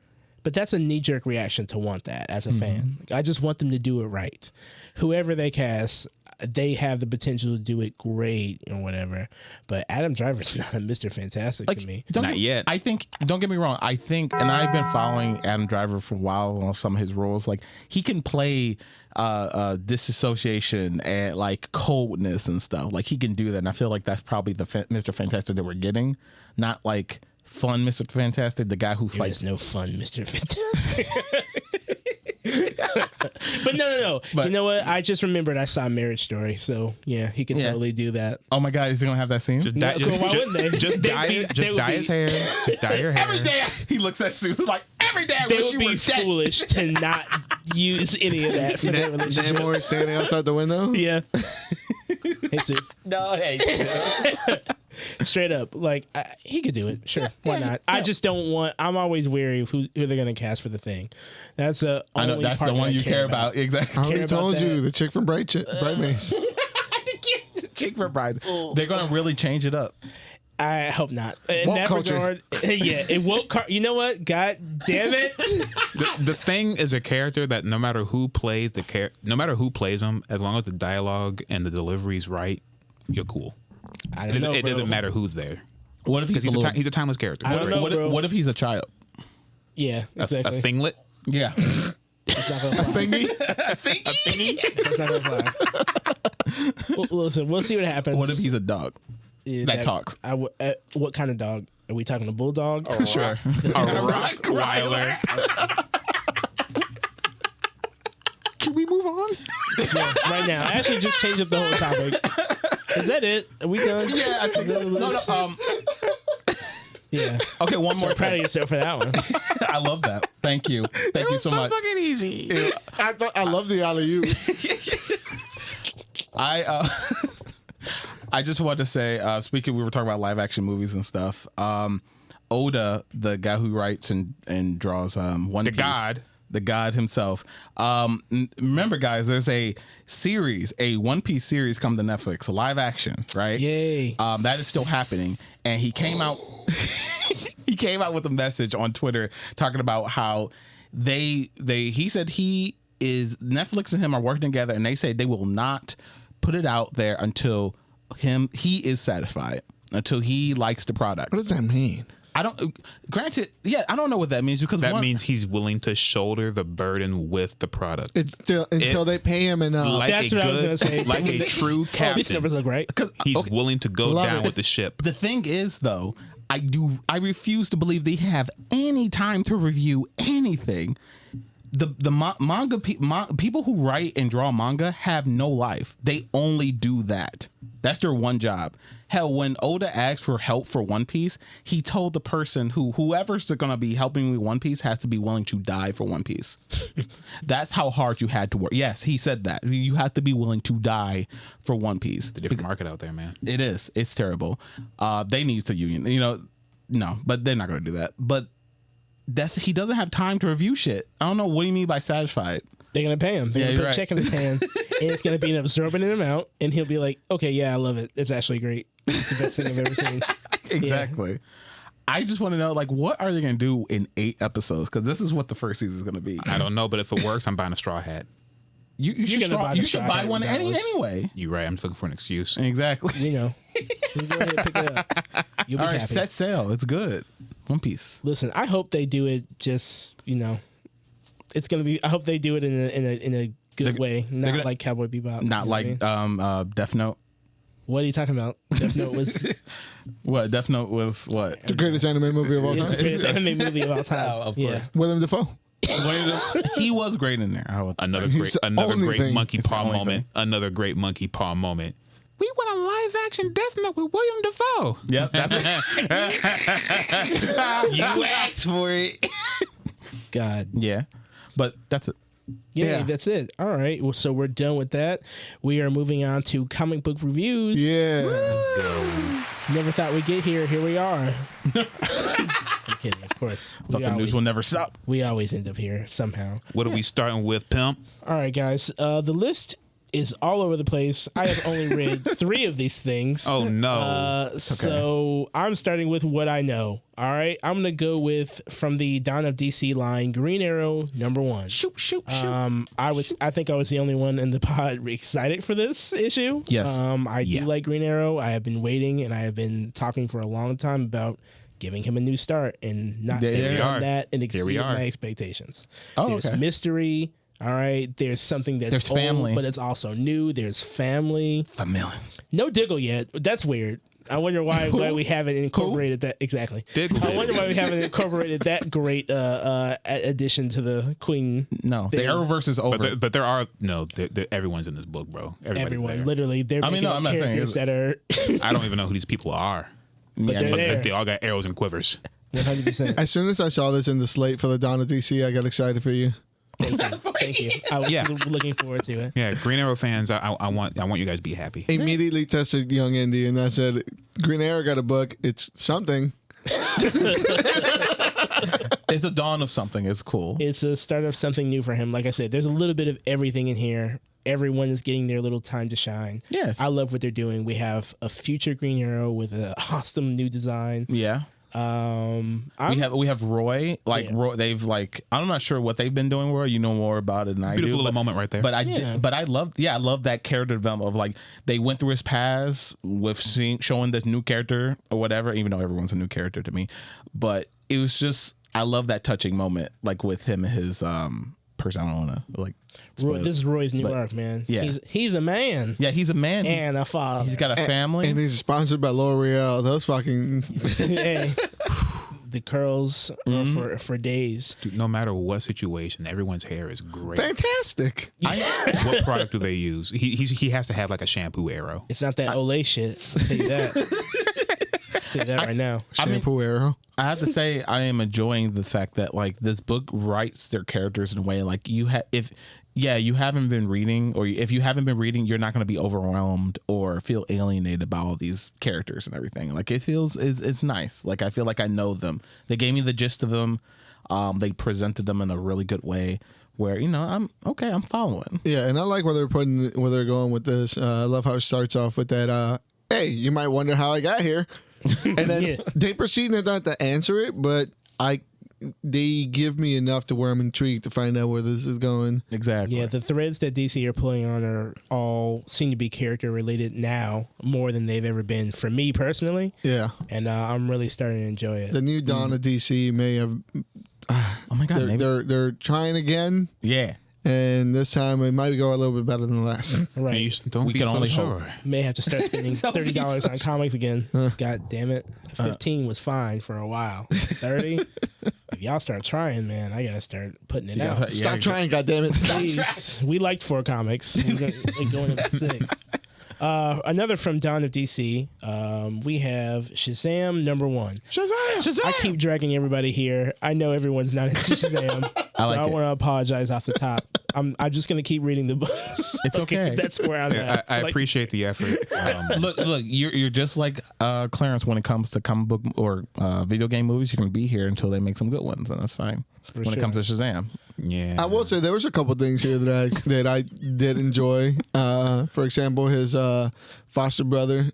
but that's a knee jerk reaction to want that as a fan. I just want them to do it right. Whoever they cast, they have the potential to do it great or whatever. But Adam Driver's not a Mr. Fantastic to me. Not yet. I think, don't get me wrong, I think, and I've been following Adam Driver for a while on some of his roles, like he can play disassociation and like coldness and stuff. Like he can do that. And I feel like that's probably the Mr. Fantastic that we're getting. Not like fun Mr. Fantastic, the guy who fights. There's no fun Mr. Fantastic. But no. But, you know what? I just remembered I saw Marriage Story, so yeah, he can totally do that. Oh my God, is he gonna have that scene? Just dye his hair. Just dye your hair. Every day he looks at Susan like every day. They would be foolish to not use any of that for that relationship. Namor standing outside the window. Yeah. Hey, Sue. No, hey. Straight up, like he could do it. Sure, why not? I just don't want. I'm always wary of who they're gonna cast for the thing. That's the only. I know that's the one you care about. Exactly. I already told you the chick from Bridesmaids. Chick from Bridesmaids. They're gonna really change it up. I hope not. In woke that culture. regard, yeah, it woke. You know what? God damn it! The Thing is a character that no matter who plays them, as long as the dialogue and the delivery's right, you're cool. I don't know. It doesn't matter who's there. What if he's he's a timeless character? I don't know, what if he's a child? Yeah, exactly. A thinglet? Yeah. It's not gonna fly. A thingy? It's not gonna fly. Well, listen, we'll see what happens. What if he's a dog that talks? What kind of dog? Are we talking a bulldog? Sure. A Rottweiler. Can we move on? Yeah, right now. I actually just changed up the whole topic. Is that it? Are we done? Yeah, I think so. No. Yeah. Okay, one more. Proud of yourself for that one. I love that. Thank you. Thank you so much. Fucking easy. I love the alley-oop. I just wanted to say, speaking, we were talking about live action movies and stuff. Oda, the guy who writes and draws One Piece, the god himself. Remember, guys, there's a One Piece series come to Netflix, a live action, right? Yay! That is still happening, and he came out. He came out with a message on Twitter talking about how he said Netflix and him are working together, and they say they will not put it out there until he is satisfied, until he likes the product. What does that mean? I don't. Granted, yeah, I don't know what that means because that means he's willing to shoulder the burden with the product. It's still until they pay him enough. Like That's what I was gonna say. Like a true captain. These numbers look right. He's willing to go down with the ship. The thing is, though, I refuse to believe they have any time to review anything. The manga people who write and draw manga have no life. They only do that. That's their one job. Hell, when Oda asked for help for One Piece, he told the person whoever's going to be helping with One Piece has to be willing to die for One Piece. That's how hard you had to work. Yes, he said that. You have to be willing to die for One Piece. It's a different market out there, man. It is. It's terrible. They need to union. No, but they're not going to do that. But he doesn't have time to review shit. I don't know. What do you mean by satisfied? They're going to pay him. They're going to put a check in his hand, and it's going to be an absorbent amount, and he'll be like, okay, yeah, I love it. It's actually great. It's the best thing I've ever seen. Exactly. Yeah. I just want to know, what are they going to do in 8 episodes? Because this is what the first season is going to be. I don't know, but if it works, I'm buying a straw hat. You should buy one anyway. You're right. I'm just looking for an excuse. Exactly. Just go ahead and pick it up. You'll be happy. Set sail. It's good. One Piece. Listen, I hope they do it just, it's going to be, I hope they do it in a good way. Not like Cowboy Bebop. Not like Death Note. What are you talking about? Death Note was... What? Death Note was what? The greatest anime movie of all time. It's the greatest anime movie of all time. Of course. Willem Dafoe. He was great in there. Another great monkey paw moment. Another great monkey paw moment. We want a live action Death Note with William Dafoe. Yep. You asked for it. God. Yeah. But that's it. Yeah, that's it. All right. Well, so we're done with that. We are moving on to comic book reviews. Yeah. Let's go. Never thought we'd get here. Here we are. I'm kidding, of course. Fucking news will never stop. We always end up here somehow. What are we starting with, Pimp? All right, guys. The list is all over the place. I have only read 3 of these things. Oh, no. So I'm starting with what I know. All right. I'm going to go with, from the Dawn of DC line, Green Arrow #1. Shoot. I think I was the only one in the pod excited for this issue. Yes. I do like Green Arrow. I have been waiting, and I have been talking for a long time about giving him a new start, and not done that and exceeded my expectations. There's mystery. All right, there's something that's old, family, but it's also new. There's family. No Diggle yet. That's weird. I wonder why we haven't incorporated that. Exactly. Diggle. I wonder why we haven't incorporated that great addition to the Queen. No, the Arrowverse is over. But there are everyone's in this book, bro. Everyone, literally. They're making I'm not saying that are. I don't even know who these people are. But they all got arrows and quivers. 100%. As soon as I saw this in the slate for the Dawn of DC, I got excited for you. Thank you. I was looking forward to it. Yeah, Green Arrow fans, I want you guys to be happy. Immediately tested Young Indy, and I said, Green Arrow got a book. It's something. It's a dawn of something. It's cool. It's a start of something new for him. Like I said, there's a little bit of everything in here. Everyone is getting their little time to shine. Yes. I love what they're doing. We have a future Green Arrow with an awesome new design. Yeah. We have Roy. Roy, they've I'm not sure what they've been doing. Roy, you know more about it than I do. Beautiful little moment right there. But I love that character development of they went through his past with showing this new character or whatever. Even though everyone's a new character to me, but it was just I love that touching moment with him and his person. I don't want to this is Roy's new arc, man. Yeah, he's a man. Yeah, he's a man and a father. He's got a family, and he's sponsored by L'Oreal. Those fucking hey, the curls for days. Dude, no matter what situation, everyone's hair is great. Fantastic. What product do they use? He has to have a shampoo arrow. It's not that Olay shit. I'll tell you that. Say that right now. Shampoo arrow. I have to say I am enjoying the fact that this book writes their characters in a way you haven't been reading, or if you haven't been reading, you're not going to be overwhelmed or feel alienated about all these characters and everything. It feels it's nice. I feel like I know them. They gave me the gist of them. They presented them in a really good way where I'm following. Yeah, and I like where they're going with this. I love how it starts off with that. Hey, you might wonder how I got here. And then they proceed not to answer it, but they give me enough to where I'm intrigued to find out where this is going. Exactly. Yeah, the threads that DC are pulling on are all seem to be character related now more than they've ever been for me personally. Yeah, and I'm really starting to enjoy it. The new dawn of DC may have. Oh my God! They're trying again. Yeah. And this time it might go a little bit better than the last. Right. We can only hope. May have to start spending $30 on comics again. God damn it. 15 was fine for a while. 30? If y'all start trying, man, I gotta start putting it out. Stop trying, goddammit. Please. We liked 4 comics. We're going into 6. Another from Dawn of DC. We have Shazam #1. Shazam! I keep dragging everybody here. I know everyone's not into Shazam, I want to apologize off the top. I'm just gonna keep reading the books. It's okay. That's where I'm at. I appreciate the effort. Look, you're just like Clarence when it comes to comic book or video game movies. You're gonna be here until they make some good ones, and that's fine. When it comes to Shazam, yeah, I will say there was a couple things here that I did enjoy. For example, his foster brother.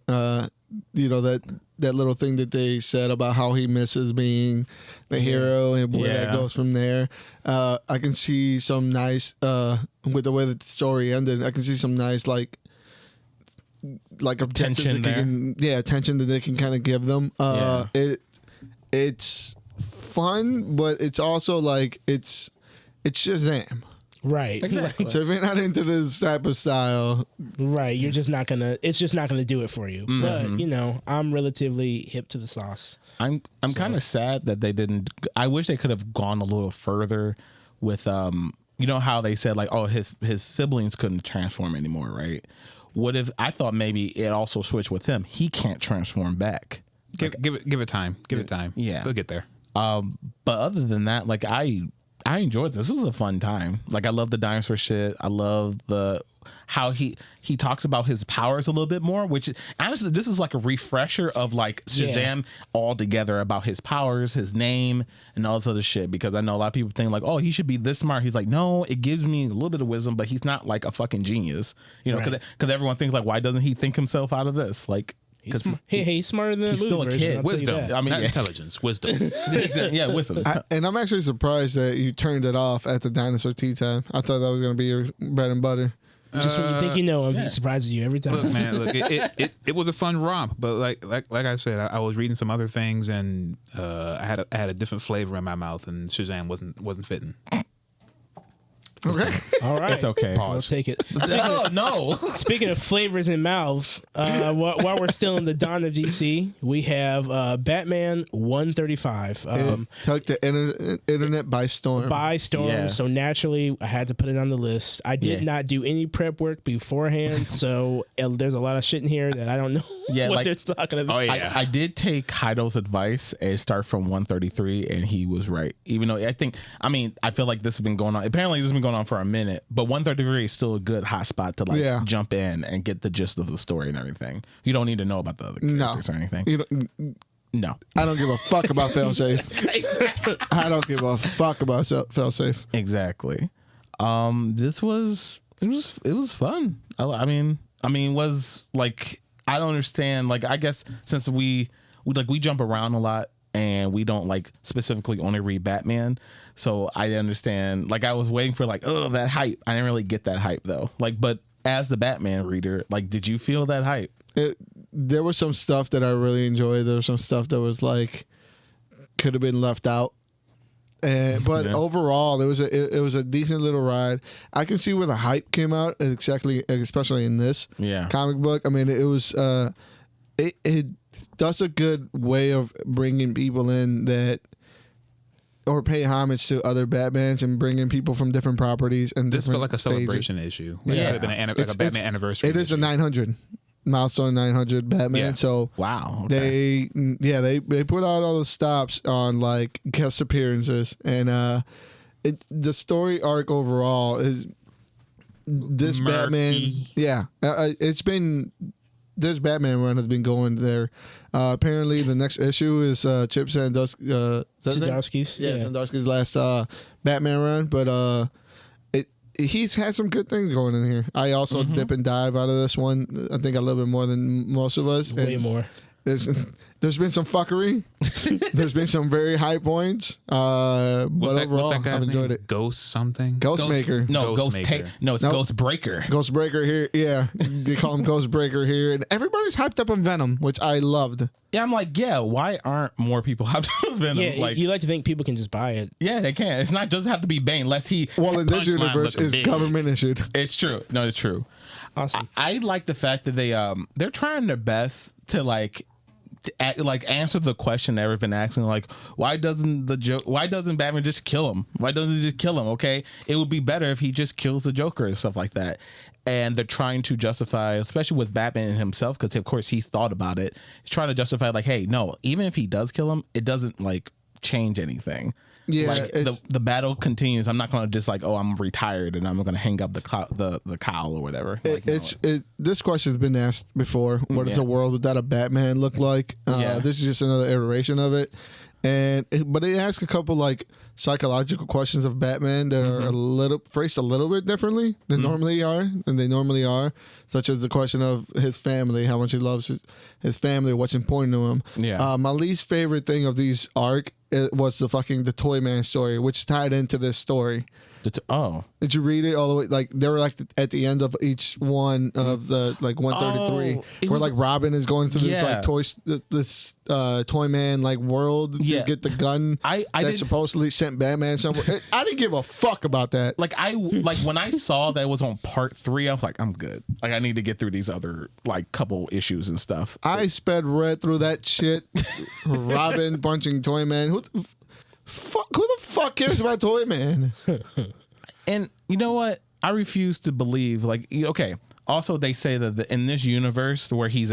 That little thing that they said about how he misses being the hero and where that goes from there. I can see some nice with the way that the story ended. I can see some nice tension there. Attention that they can kind of give them. It's fun, but it's also it's Shazam. Right. Exactly. So if you're not into this type of style, right, it's just not gonna do it for you. Mm-hmm. But I'm relatively hip to the sauce. I'm kind of sad that they didn't. I wish they could have gone a little further with how they said his siblings couldn't transform anymore, right? What if I thought maybe it also switched with him? He can't transform back. Give it time. Give it time. Yeah, they'll get there. But other than that, I enjoyed this. This was a fun time. I love the dinosaur shit. I love how he talks about his powers a little bit more, which honestly, this is a refresher of Shazam all together about his powers, his name, and all this other shit. Because I know a lot of people think oh, he should be this smart. He's no, it gives me a little bit of wisdom, but he's not a fucking genius. Because everyone thinks why doesn't he think himself out of this? Because he's smarter than he's still a kid. Wisdom. I mean, not intelligence. Wisdom. Yeah, wisdom. And I'm actually surprised that you turned it off at the dinosaur tea time. I thought that was going to be your bread and butter. Just when you think he surprises you every time. Look, man, it was a fun romp, but like I said, I was reading some other things, and I had a different flavor in my mouth, and Shazam wasn't fitting. Okay. All right. It's okay. I'll take it. Oh, no. Speaking of flavors in mouth, while we're still in the Dawn of DC, we have Batman 135. Took the internet by storm. Yeah. So naturally, I had to put it on the list. I did not do any prep work beforehand, so there's a lot of shit in here that I don't know what they're talking about. Oh, yeah. I did take Heido's advice and start from 133, and he was right. Even though I feel like this has been going on. Apparently, this has been going on for a minute, but 133 is still a good hot spot to jump in and get the gist of the story and everything. You don't need to know about the other characters or anything. No. I don't give a fuck about failsafe. I don't give a fuck about failsafe. Exactly. This was fun. I mean, was I don't understand. I guess since we jump around a lot, and we don't like specifically only read Batman. So I understand. Like I was waiting for like, oh, that hype. I didn't really get that hype though. Like, but as the Batman reader, like, did you feel that hype? There was some stuff that I really enjoyed. There was some stuff that was like could have been left out. But overall, it was a decent little ride. I can see where the hype came out, especially in this comic book. I mean, it was it does a good way of bringing people in that or pay homage to other Batmans and bringing people from different properties and this felt like a stages. Celebration issue. Like it could have been a Batman anniversary. It is a 900 milestone 900 Batman. Yeah. So wow, okay. they put out all the stops on like guest appearances and the story arc overall is this murky. Batman. Yeah, it's been. This Batman run has been going there. Apparently, the next issue is Chip Zdarsky's. Zdarsky's last Batman run. But he's had some good things going in here. I also dip and dive out of this one. I think a little bit more than most of us. Way more. There's been some fuckery. There's been some very high points. But overall, I've enjoyed it. Ghost something? Ghostmaker. No, Ghostmaker. It's Ghostbreaker. Ghostbreaker here. Yeah. They call him Ghostbreaker here. And everybody's hyped up on Venom, which I loved. Yeah, I'm like, why aren't more people hyped up on Venom? Yeah, you like to think people can just buy it. Yeah, they can. It's not doesn't have to be Bane unless he. Well, in this universe, it's government issued. It's true. No, it's true. Awesome. I like the fact that they're trying their best to answer the question that everyone's been asking, like, why doesn't Batman just kill him? Why doesn't he just kill him? Okay, it would be better if he just kills the Joker and stuff like that. And they're trying to justify, especially with Batman himself, because of course he thought about it. He's trying to justify, like, hey, no, even if he does kill him, it doesn't like change anything. Yeah, like the battle continues. I'm not going to just like, oh, I'm retired and I'm going to hang up the cowl or whatever. Like, this question's been asked before. What does a world without a Batman look like? This is just another iteration of it. But it asks a couple like psychological questions of Batman that are phrased a little bit differently than they normally are, such as the question of his family, how much he loves his family, what's important to him. Yeah. My least favorite thing of these arc was the Toy Man story, which tied into this story. Did you read it all the way? Like they were like at the end of each one of the like 133, where like Robin is going through this like Toy Man like world to get the gun that supposedly sent Batman somewhere. I didn't give a fuck about that. Like when I saw that it was on part 3, I was like, I'm good. Like I need to get through these other like couple issues and stuff. I sped right through that shit. Robin punching Toy Man. Who the fuck cares about Toy Man? And you know what? I refuse to believe. Like, okay. Also, they say that in this universe where he's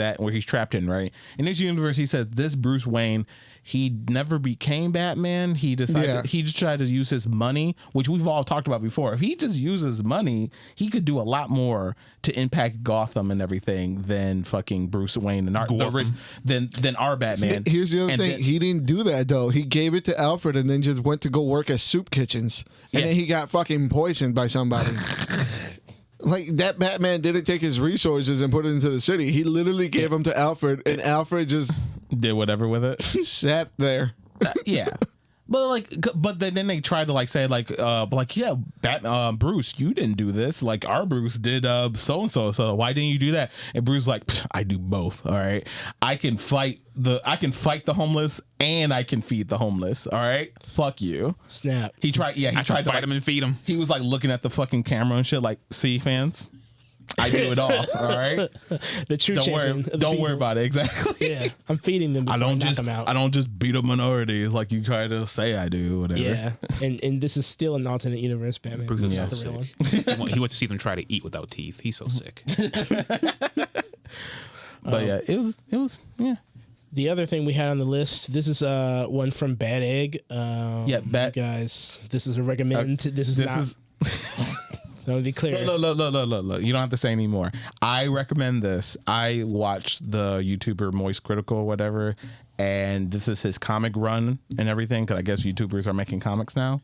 trapped in, right? In this universe, he says this Bruce Wayne, he never became Batman. He decided he just tried to use his money, which we've all talked about before. If he just uses money, he could do a lot more to impact Gotham and everything than fucking Bruce Wayne and than our Batman. Here's the other thing: he didn't do that though. He gave it to Alfred and then just went to go work at soup kitchens, and then he got fucking poisoned by somebody. Like, that Batman didn't take his resources and put it into the city. He literally gave them to Alfred, and Alfred just did whatever with it. Sat there. But then they tried to like say Bruce, you didn't do this. Like our Bruce did so and so. So why didn't you do that? And Bruce like, I do both. All right, I can fight the homeless and I can feed the homeless. All right, fuck you. Snap. He tried. Yeah, he tried to fight him and feed him. He was like looking at the fucking camera and shit. Like, see, fans, I do it all. All right. The true champion. Don't worry about it. Exactly. Yeah, I'm feeding them. I don't just beat up minorities like you try to say I do. Whatever. Yeah, and this is still an alternate universe Batman. Bruce is not so the real one. He wants to see them try to eat without teeth. He's so sick. But yeah, it was. The other thing we had on the list, this is one from Bad Egg. Guys, this is a recommend. This is not. Let me be clear. Look. You don't have to say anymore. I recommend this. I watched the YouTuber Moist Critical or whatever, and this is his comic run and everything, because I guess YouTubers are making comics now.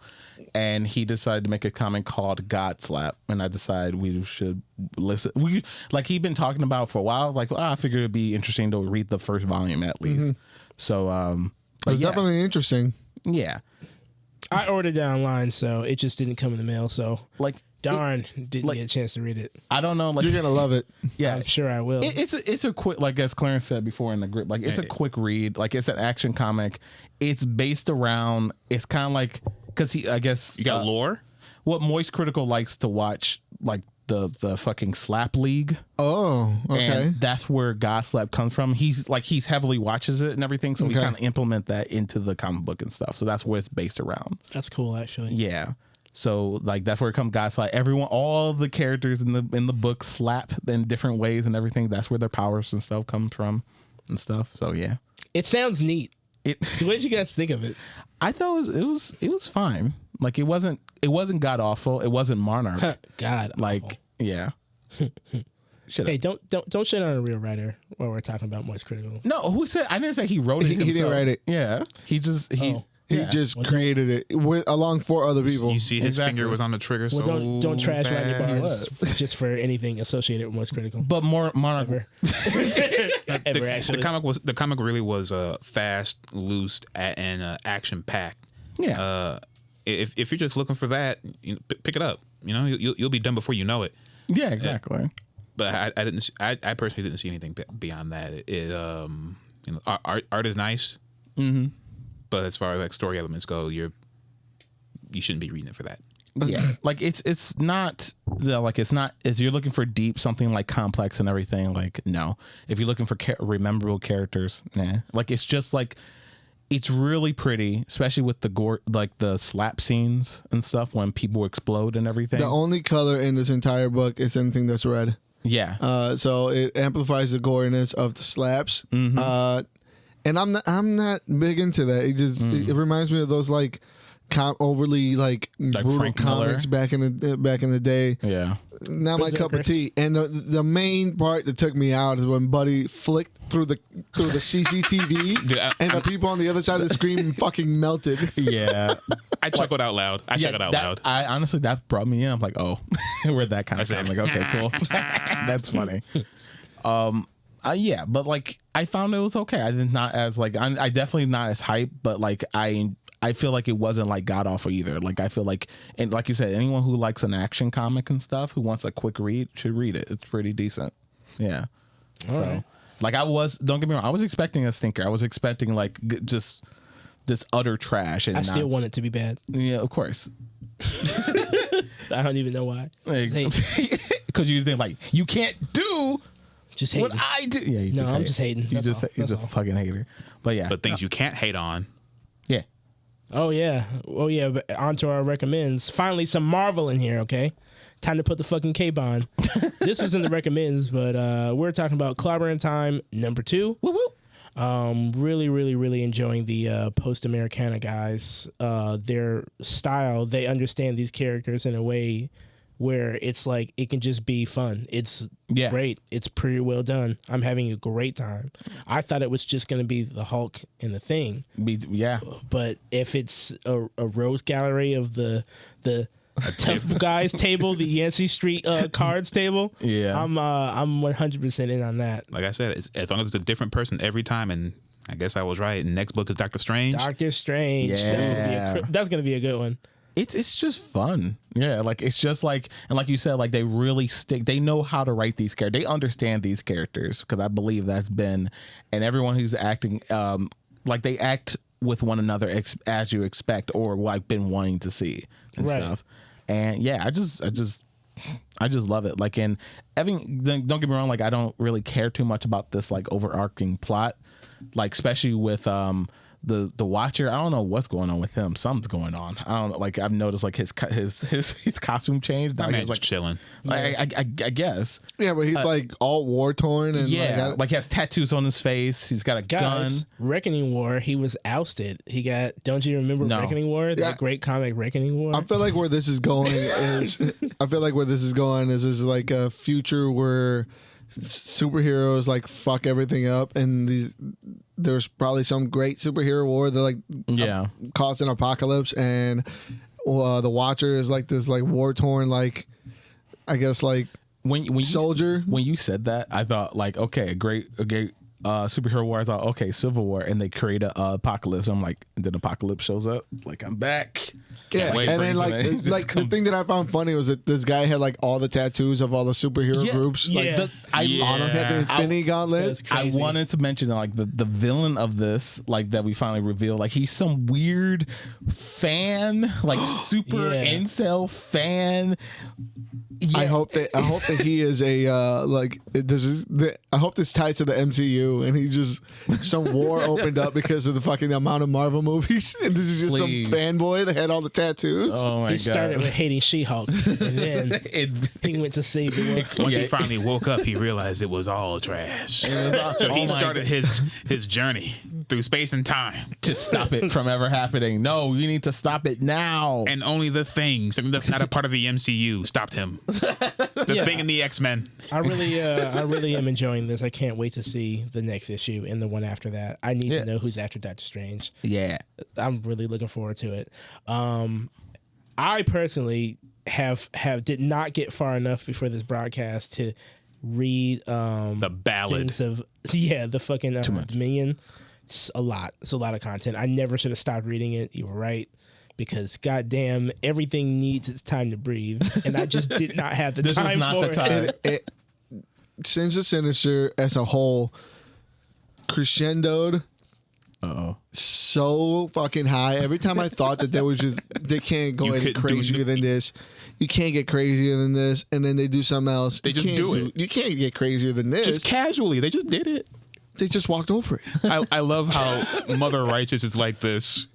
And he decided to make a comic called Godslap, and I decided we should listen. He'd been talking about it for a while. Like, I figured it'd be interesting to read the first volume at least. So It's definitely interesting. Yeah. I ordered it online, so it just didn't come in the mail. So didn't get a chance to read it. I don't know. You're gonna love it. Yeah, I'm sure I will. It's a quick, like as Clarence said before in the group, like it's a quick read. Like it's an action comic. It's based around. It's kind of like because I guess you got lore. What Moist Critical likes to watch, like the fucking Slap League. Oh, okay. And that's where Godslap comes from. He's heavily watches it and everything, so we kind of implement that into the comic book and stuff. So that's what it's based around. That's cool, actually. Yeah. So like that's where it comes. Godslap. Everyone, all the characters in the book slap in different ways and everything. That's where their powers and stuff come from and stuff. So yeah, it sounds neat. What did you guys think of it? I thought it was fine. Like it wasn't god awful. It wasn't Monarch. God, like awful. Yeah. Hey, don't shit on a real writer while we're talking about Moist Critical. No, who said? I didn't say he wrote it. He didn't write it. Yeah, he just created it along 4 other people. You see his finger was on the trigger. Well, so don't trash Randy Bars just for anything associated with Moist Critical. But Monarch. The comic really was fast, loose, and action packed. Yeah. If you're just looking for that, pick it up. You'll be done before you know it. Yeah, exactly. But I personally didn't see anything beyond that. Art is nice. Mm-hmm. But as far as like story elements go, you shouldn't be reading it for that. Yeah, like it's not if you're looking for deep something like complex and everything, like no. If you're looking for rememberable characters, nah. Like it's just like it's really pretty, especially with the gore, like the slap scenes and stuff when people explode and everything. The only color in this entire book is anything that's red. Yeah. So it amplifies the goriness of the slaps. Mm-hmm. And I'm not big into that. It reminds me of those like overly like brutal Frank comics back in the day. Yeah. Not my cup of tea. And the main part that took me out is when Buddy flicked through the CCTV Dude, and the people on the other side of the screen fucking melted. Yeah. I chuckled out loud. Chuckled out loud. I honestly, that brought me in. I'm like, oh, we're that kind of thing. I'm like, okay, cool. That's funny. Yeah, but like I found it was okay. I did not as like I definitely not as hype, but like I feel like it wasn't like god awful either. Like I feel like, and like you said, anyone who likes an action comic and stuff who wants a quick read should read it. It's pretty decent. Yeah. All right. Like don't get me wrong, I was expecting a stinker. I was expecting like just this utter trash. And I still want it to be bad. Yeah, of course. I don't even know why. Because you think like you can't do. Just hating. What I do. Yeah, I'm just hating. He's a fucking hater. But yeah. But things you can't hate on. Yeah. Oh yeah. But on to our recommends. Finally some Marvel in here, okay? Time to put the fucking cape on. This was in the recommends, but we're talking about Clobberin Time #2. Woo woo. Really, really, really enjoying the post-Americana guys. Their style, they understand these characters in a way where it's like it can just be fun. It's great. It's pretty well done. I'm having a great time. I thought it was just going to be the Hulk and the Thing. Yeah. But if it's a rose gallery of the tough guys table, the Yancey Street cards table, I'm 100% in on that. Like I said, as long as it's a different person every time, and I guess I was right. Next book is Doctor Strange. Doctor Strange. Yeah. That's gonna be a good one. It's just fun. Yeah, like it's just like, and like you said, like they really stick. They know how to write these characters. They understand these characters because I believe that's been, and everyone who's acting, like they act with one another as you expect or like been wanting to see and stuff. And yeah, I just love it. Like, and don't get me wrong, like I don't really care too much about this like overarching plot, like especially with the Watcher. I don't know what's going on with him. Something's going on. I don't know. Like I've noticed like his costume changed. That man's like chilling. I guess. Yeah, but he's like all war torn and like he has tattoos on his face. He's got a gun. Reckoning War. He was ousted. He got. Don't you remember Reckoning War? That great comic Reckoning War. I feel like where this is going is. Is like a future where superheroes like fuck everything up, and there's probably some great superhero war that like caused an apocalypse, and the Watcher is like this like war torn like I guess like when soldier. When you said that, I thought like okay, a great superhero war. I thought, okay, Civil War, and they create a Apocalypse. I'm like, and then Apocalypse shows up, like I'm back. Yeah, and then like the thing that I found funny was that this guy had like all the tattoos of all the superhero groups. Like on him had the Infinity Gauntlet. I wanted to mention like the villain of this, like that we finally revealed, like he's some weird fan, like super incel fan. Yeah. I hope that he is a I hope this ties to the MCU and he just some war opened up because of the fucking amount of Marvel movies and this is just some fanboy that had all the tattoos. Oh my God. He started with hating She-Hulk and then he went to save the world. Once he finally woke up, he realized it was all trash. So he started his journey through space and time to stop it from ever happening. No, you need to stop it now. And only the things that's not a part of the MCU stopped him. The thing in the X-Men. I really am enjoying this. I can't wait to see the next issue and the one after that. I need to know who's after Doctor Strange. Yeah, I'm really looking forward to it. I personally did not get far enough before this broadcast to read the ballad of the fucking Dominion. It's a lot. It's a lot of content. I never should have stopped reading it. You were right. Because goddamn, everything needs its time to breathe, and I just did not have the time. This was not the time. Sins of Sinister as a whole crescendoed so fucking high. Every time I thought that there was they can't go any crazier than this. You can't get crazier than this, and then they do something else. They just do it. You can't get crazier than this. Just casually, they just did it. They just walked over it. I love how Mother Righteous is like this.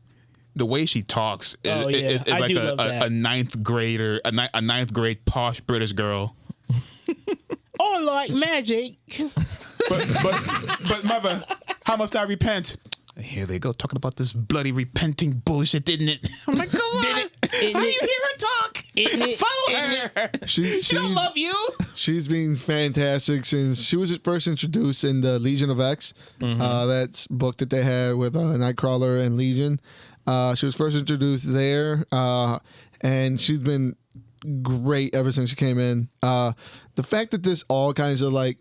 The way she talks is like a ninth grader, a ninth grade posh British girl. Oh, like magic. but mother, how must I repent? Here they go talking about this bloody repenting bullshit, didn't it? I'm like, come on. Did you hear her talk? Follow her. She don't love you. She's been fantastic since she was first introduced in the Legion of X, that book that they had with Nightcrawler and Legion. She was first introduced there, and she's been great ever since she came in. The fact that this all kinds of like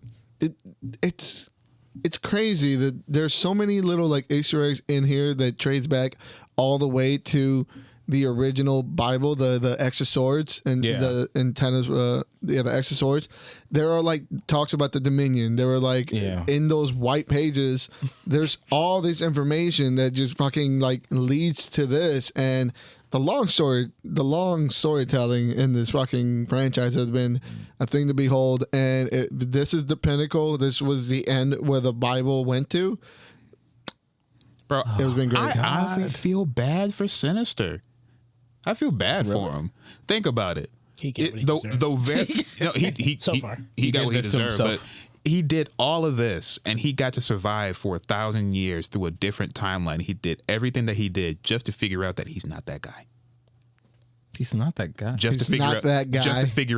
it's crazy that there's so many little like Easter eggs in here that trace back all the way to the original Bible, the X of Swords and the antennas, the X of Swords. There are like talks about the Dominion. There were like in those white pages. There's all this information that just fucking like leads to this, and the long storytelling in this fucking franchise has been a thing to behold. And this is the pinnacle. This was the end where the Bible went to. Bro, it was been great. I honestly feel bad for Sinister. I feel bad for him. Think about it. He got what he deserved. So far, he got what he deserved. But he did all of this, and he got to survive for 1,000 years through a different timeline. He did everything that he did just to figure out that he's not that guy. He's not that guy. Just to figure out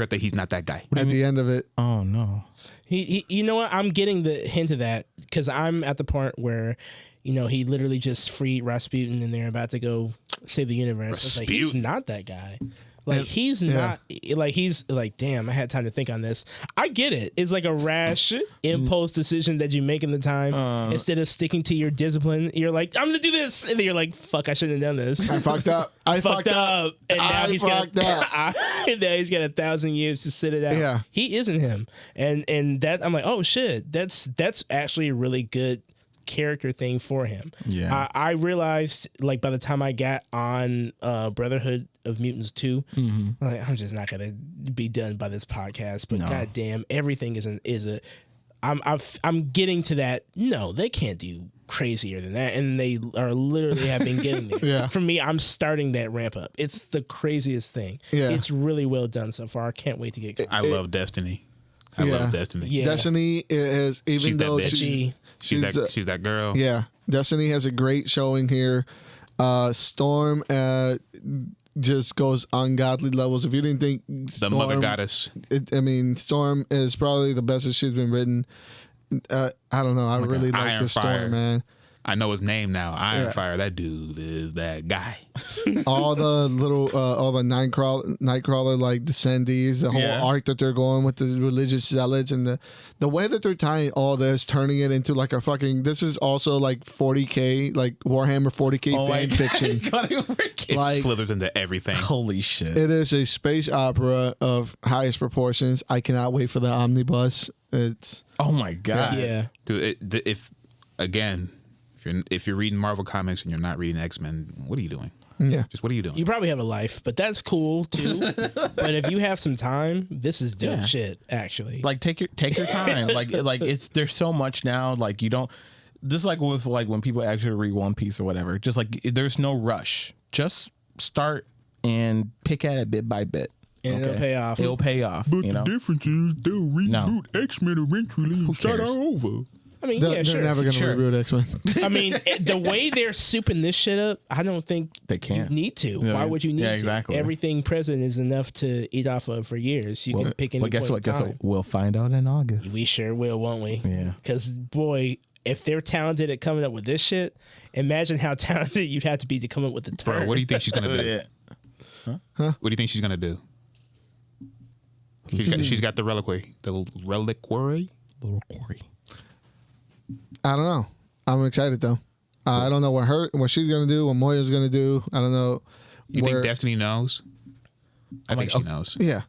that he's not that guy. At the end of it. Oh no. He you know what? I'm getting the hint of that because I'm at the point where, you know, he literally just freed Rasputin and they're about to go save the universe. It's like, he's not that guy. Like, he's not, like, he's like, damn, I had time to think on this. I get it. It's like a rash impulse decision that you make in the time. Instead of sticking to your discipline, you're like, I'm going to do this. And then you're like, fuck, I shouldn't have done this. I fucked up. I fucked up. And now he's got 1,000 years to sit it out. Yeah. He isn't him. And that, I'm like, oh, shit, that's actually a really good character thing for him. Yeah. I realized, like, by the time I got on Brotherhood of Mutants 2, like, I'm just not gonna be done by this podcast. But goddamn, everything I'm getting to that. No, they can't do crazier than that, and they are literally have been getting there. Yeah. For me, I'm starting that ramp up. It's the craziest thing. Yeah. It's really well done so far. I can't wait to get. I love Destiny. I love Destiny. Yeah. Destiny is, even she's though she's that girl. Yeah, Destiny has a great showing here. Storm just goes ungodly levels. If you didn't think Storm, the mother goddess, Storm is probably the best that she's been written. I don't know. I really like the Storm, man. I know his name now. Ironfire. That dude is that guy. All the Nightcrawler like descendees, the whole arc that they're going with the religious zealots, and the way that they're tying all this, turning it into like a fucking. This is also like 40K, like Warhammer 40K fan fiction. It like, slithers into everything. Holy shit! It is a space opera of highest proportions. I cannot wait for the omnibus. It's oh my god, yeah, dude. If you're reading Marvel comics and you're not reading X-Men, what are you doing? Yeah. Just what are you doing? You probably have a life, but that's cool too. But if you have some time, this is dope shit, actually. Like take your time. like it's there's so much now. Like you don't just like with like when people actually read One Piece or whatever. Just like there's no rush. Just start and pick at it bit by bit. And it'll pay off. It'll pay off. But the difference is they'll reboot X-Men eventually and start all over. I mean, they're never going to reboot X-Men. I mean, the way they're souping this shit up, I don't think they can't. You need to. Yeah. Why would you need exactly. to? Everything present is enough to eat off of for years. You can pick any Well, guess what? We'll find out in August. We sure will, won't we? Yeah. Because, boy, if they're talented at coming up with this shit, imagine how talented you'd have to be to come up with the turn. Bro, what do you think she's going to do? Huh? What do you think she's going to do? She's got the reliquary. The reliquary? I don't know. I'm excited though. I don't know what she's gonna do, what Moya's gonna do. I don't know. You think Destiny knows? I think she knows. Yeah,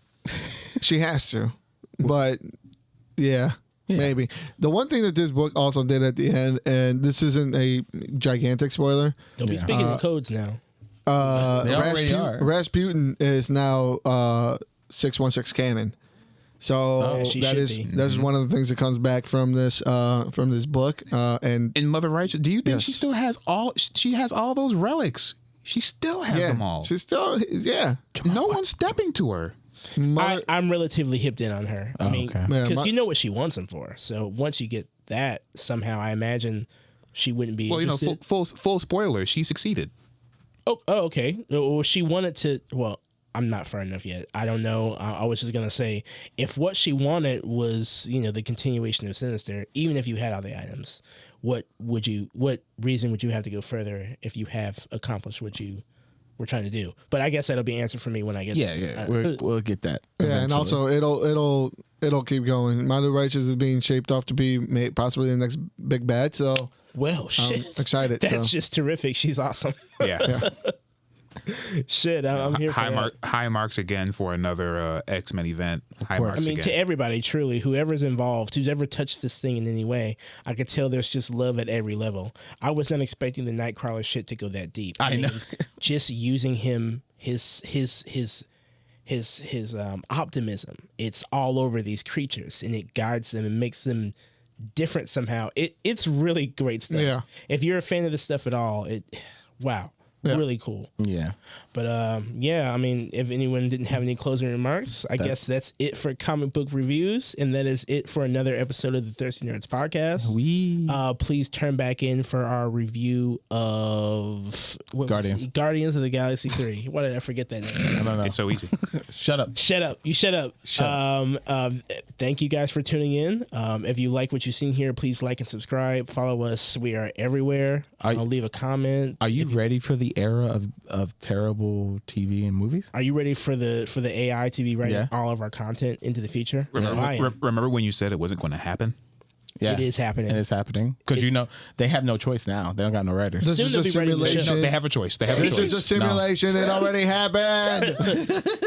she has to. But yeah, maybe. The one thing that this book also did at the end, and this isn't a gigantic spoiler. Don't be speaking in codes now. They already are. Rasputin is now 616 canon. So that's one of the things that comes back from this book. And in Mother Righteous, do you think she still has all those relics? She still has them all. She's still No one's stepping to her. I'm relatively hipped in on her. I mean, because you know what she wants them for. So once you get that, somehow I imagine she wouldn't be. Well, interested. full spoiler. She succeeded. Oh, okay. Well, she wanted to. Well, I'm not far enough yet. I don't know. I was just gonna say, if what she wanted was, the continuation of Sinister, even if you had all the items, what reason would you have to go further if you have accomplished what you were trying to do? But I guess that'll be answered for me when I get there. Yeah. We'll get that. Yeah, and also it'll keep going. Mother Righteous is being shaped off to be possibly the next big bad. So shit, I'm excited. That's just terrific. She's awesome. Yeah. Shit, I'm here for that. High marks again for another X-Men event. High marks again. To everybody, truly, whoever's involved, who's ever touched this thing in any way, I could tell there's just love at every level. I was not expecting the Nightcrawler shit to go that deep. I mean, just using him, his optimism. It's all over these creatures, and it guides them and makes them different somehow. It's really great stuff. Yeah. If you're a fan of this stuff at all, wow. Yeah. Really cool. Yeah. But I mean, if anyone didn't have any closing remarks, I guess that's it for comic book reviews, and that is it for another episode of the Thirsty Nerds podcast. Please turn back in for our review of Guardians of the Galaxy 3. Why did I forget that name? I don't know. It's so easy. Shut up. You shut up. Thank you guys for tuning in. If you like what you've seen here, please like and subscribe. Follow us. We are everywhere. Leave a comment. Are you ready for the era of terrible TV and movies? Are you ready for the AI to be writing all of our content into the future? Remember when you said it wasn't going to happen? Yeah, it is happening. It is happening because they have no choice now. They don't got no writers. This is a simulation. They have a choice. This is a simulation. No. It already happened.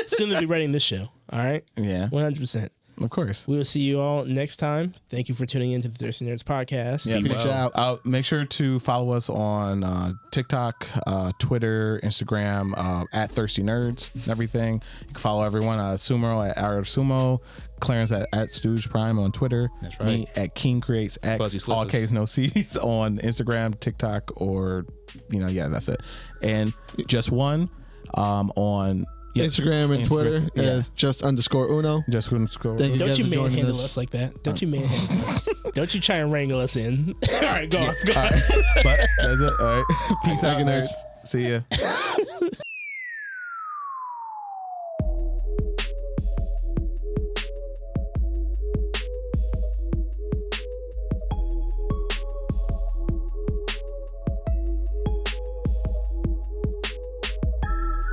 Soon they'll be writing this show. All right. Yeah. 100%. Of course. We will see you all next time. Thank you for tuning in to the Thirsty Nerds podcast. Yeah, peace out. Make sure to follow us on TikTok, Twitter, Instagram, at Thirsty Nerds and everything. You can follow everyone. Sumo at Art of Sumo, Clarence at Stooge Prime on Twitter. That's right. Me at King Creates X, all K's no C's on Instagram, TikTok, or that's it. And Jest One on Instagram and Twitter is _Uno. Just underscore. Don't you manhandle us like that. Don't you manhandle us. Don't you try and wrangle us in. All right, go on. All right. But that's it. All right. Peace out, nerds. See ya.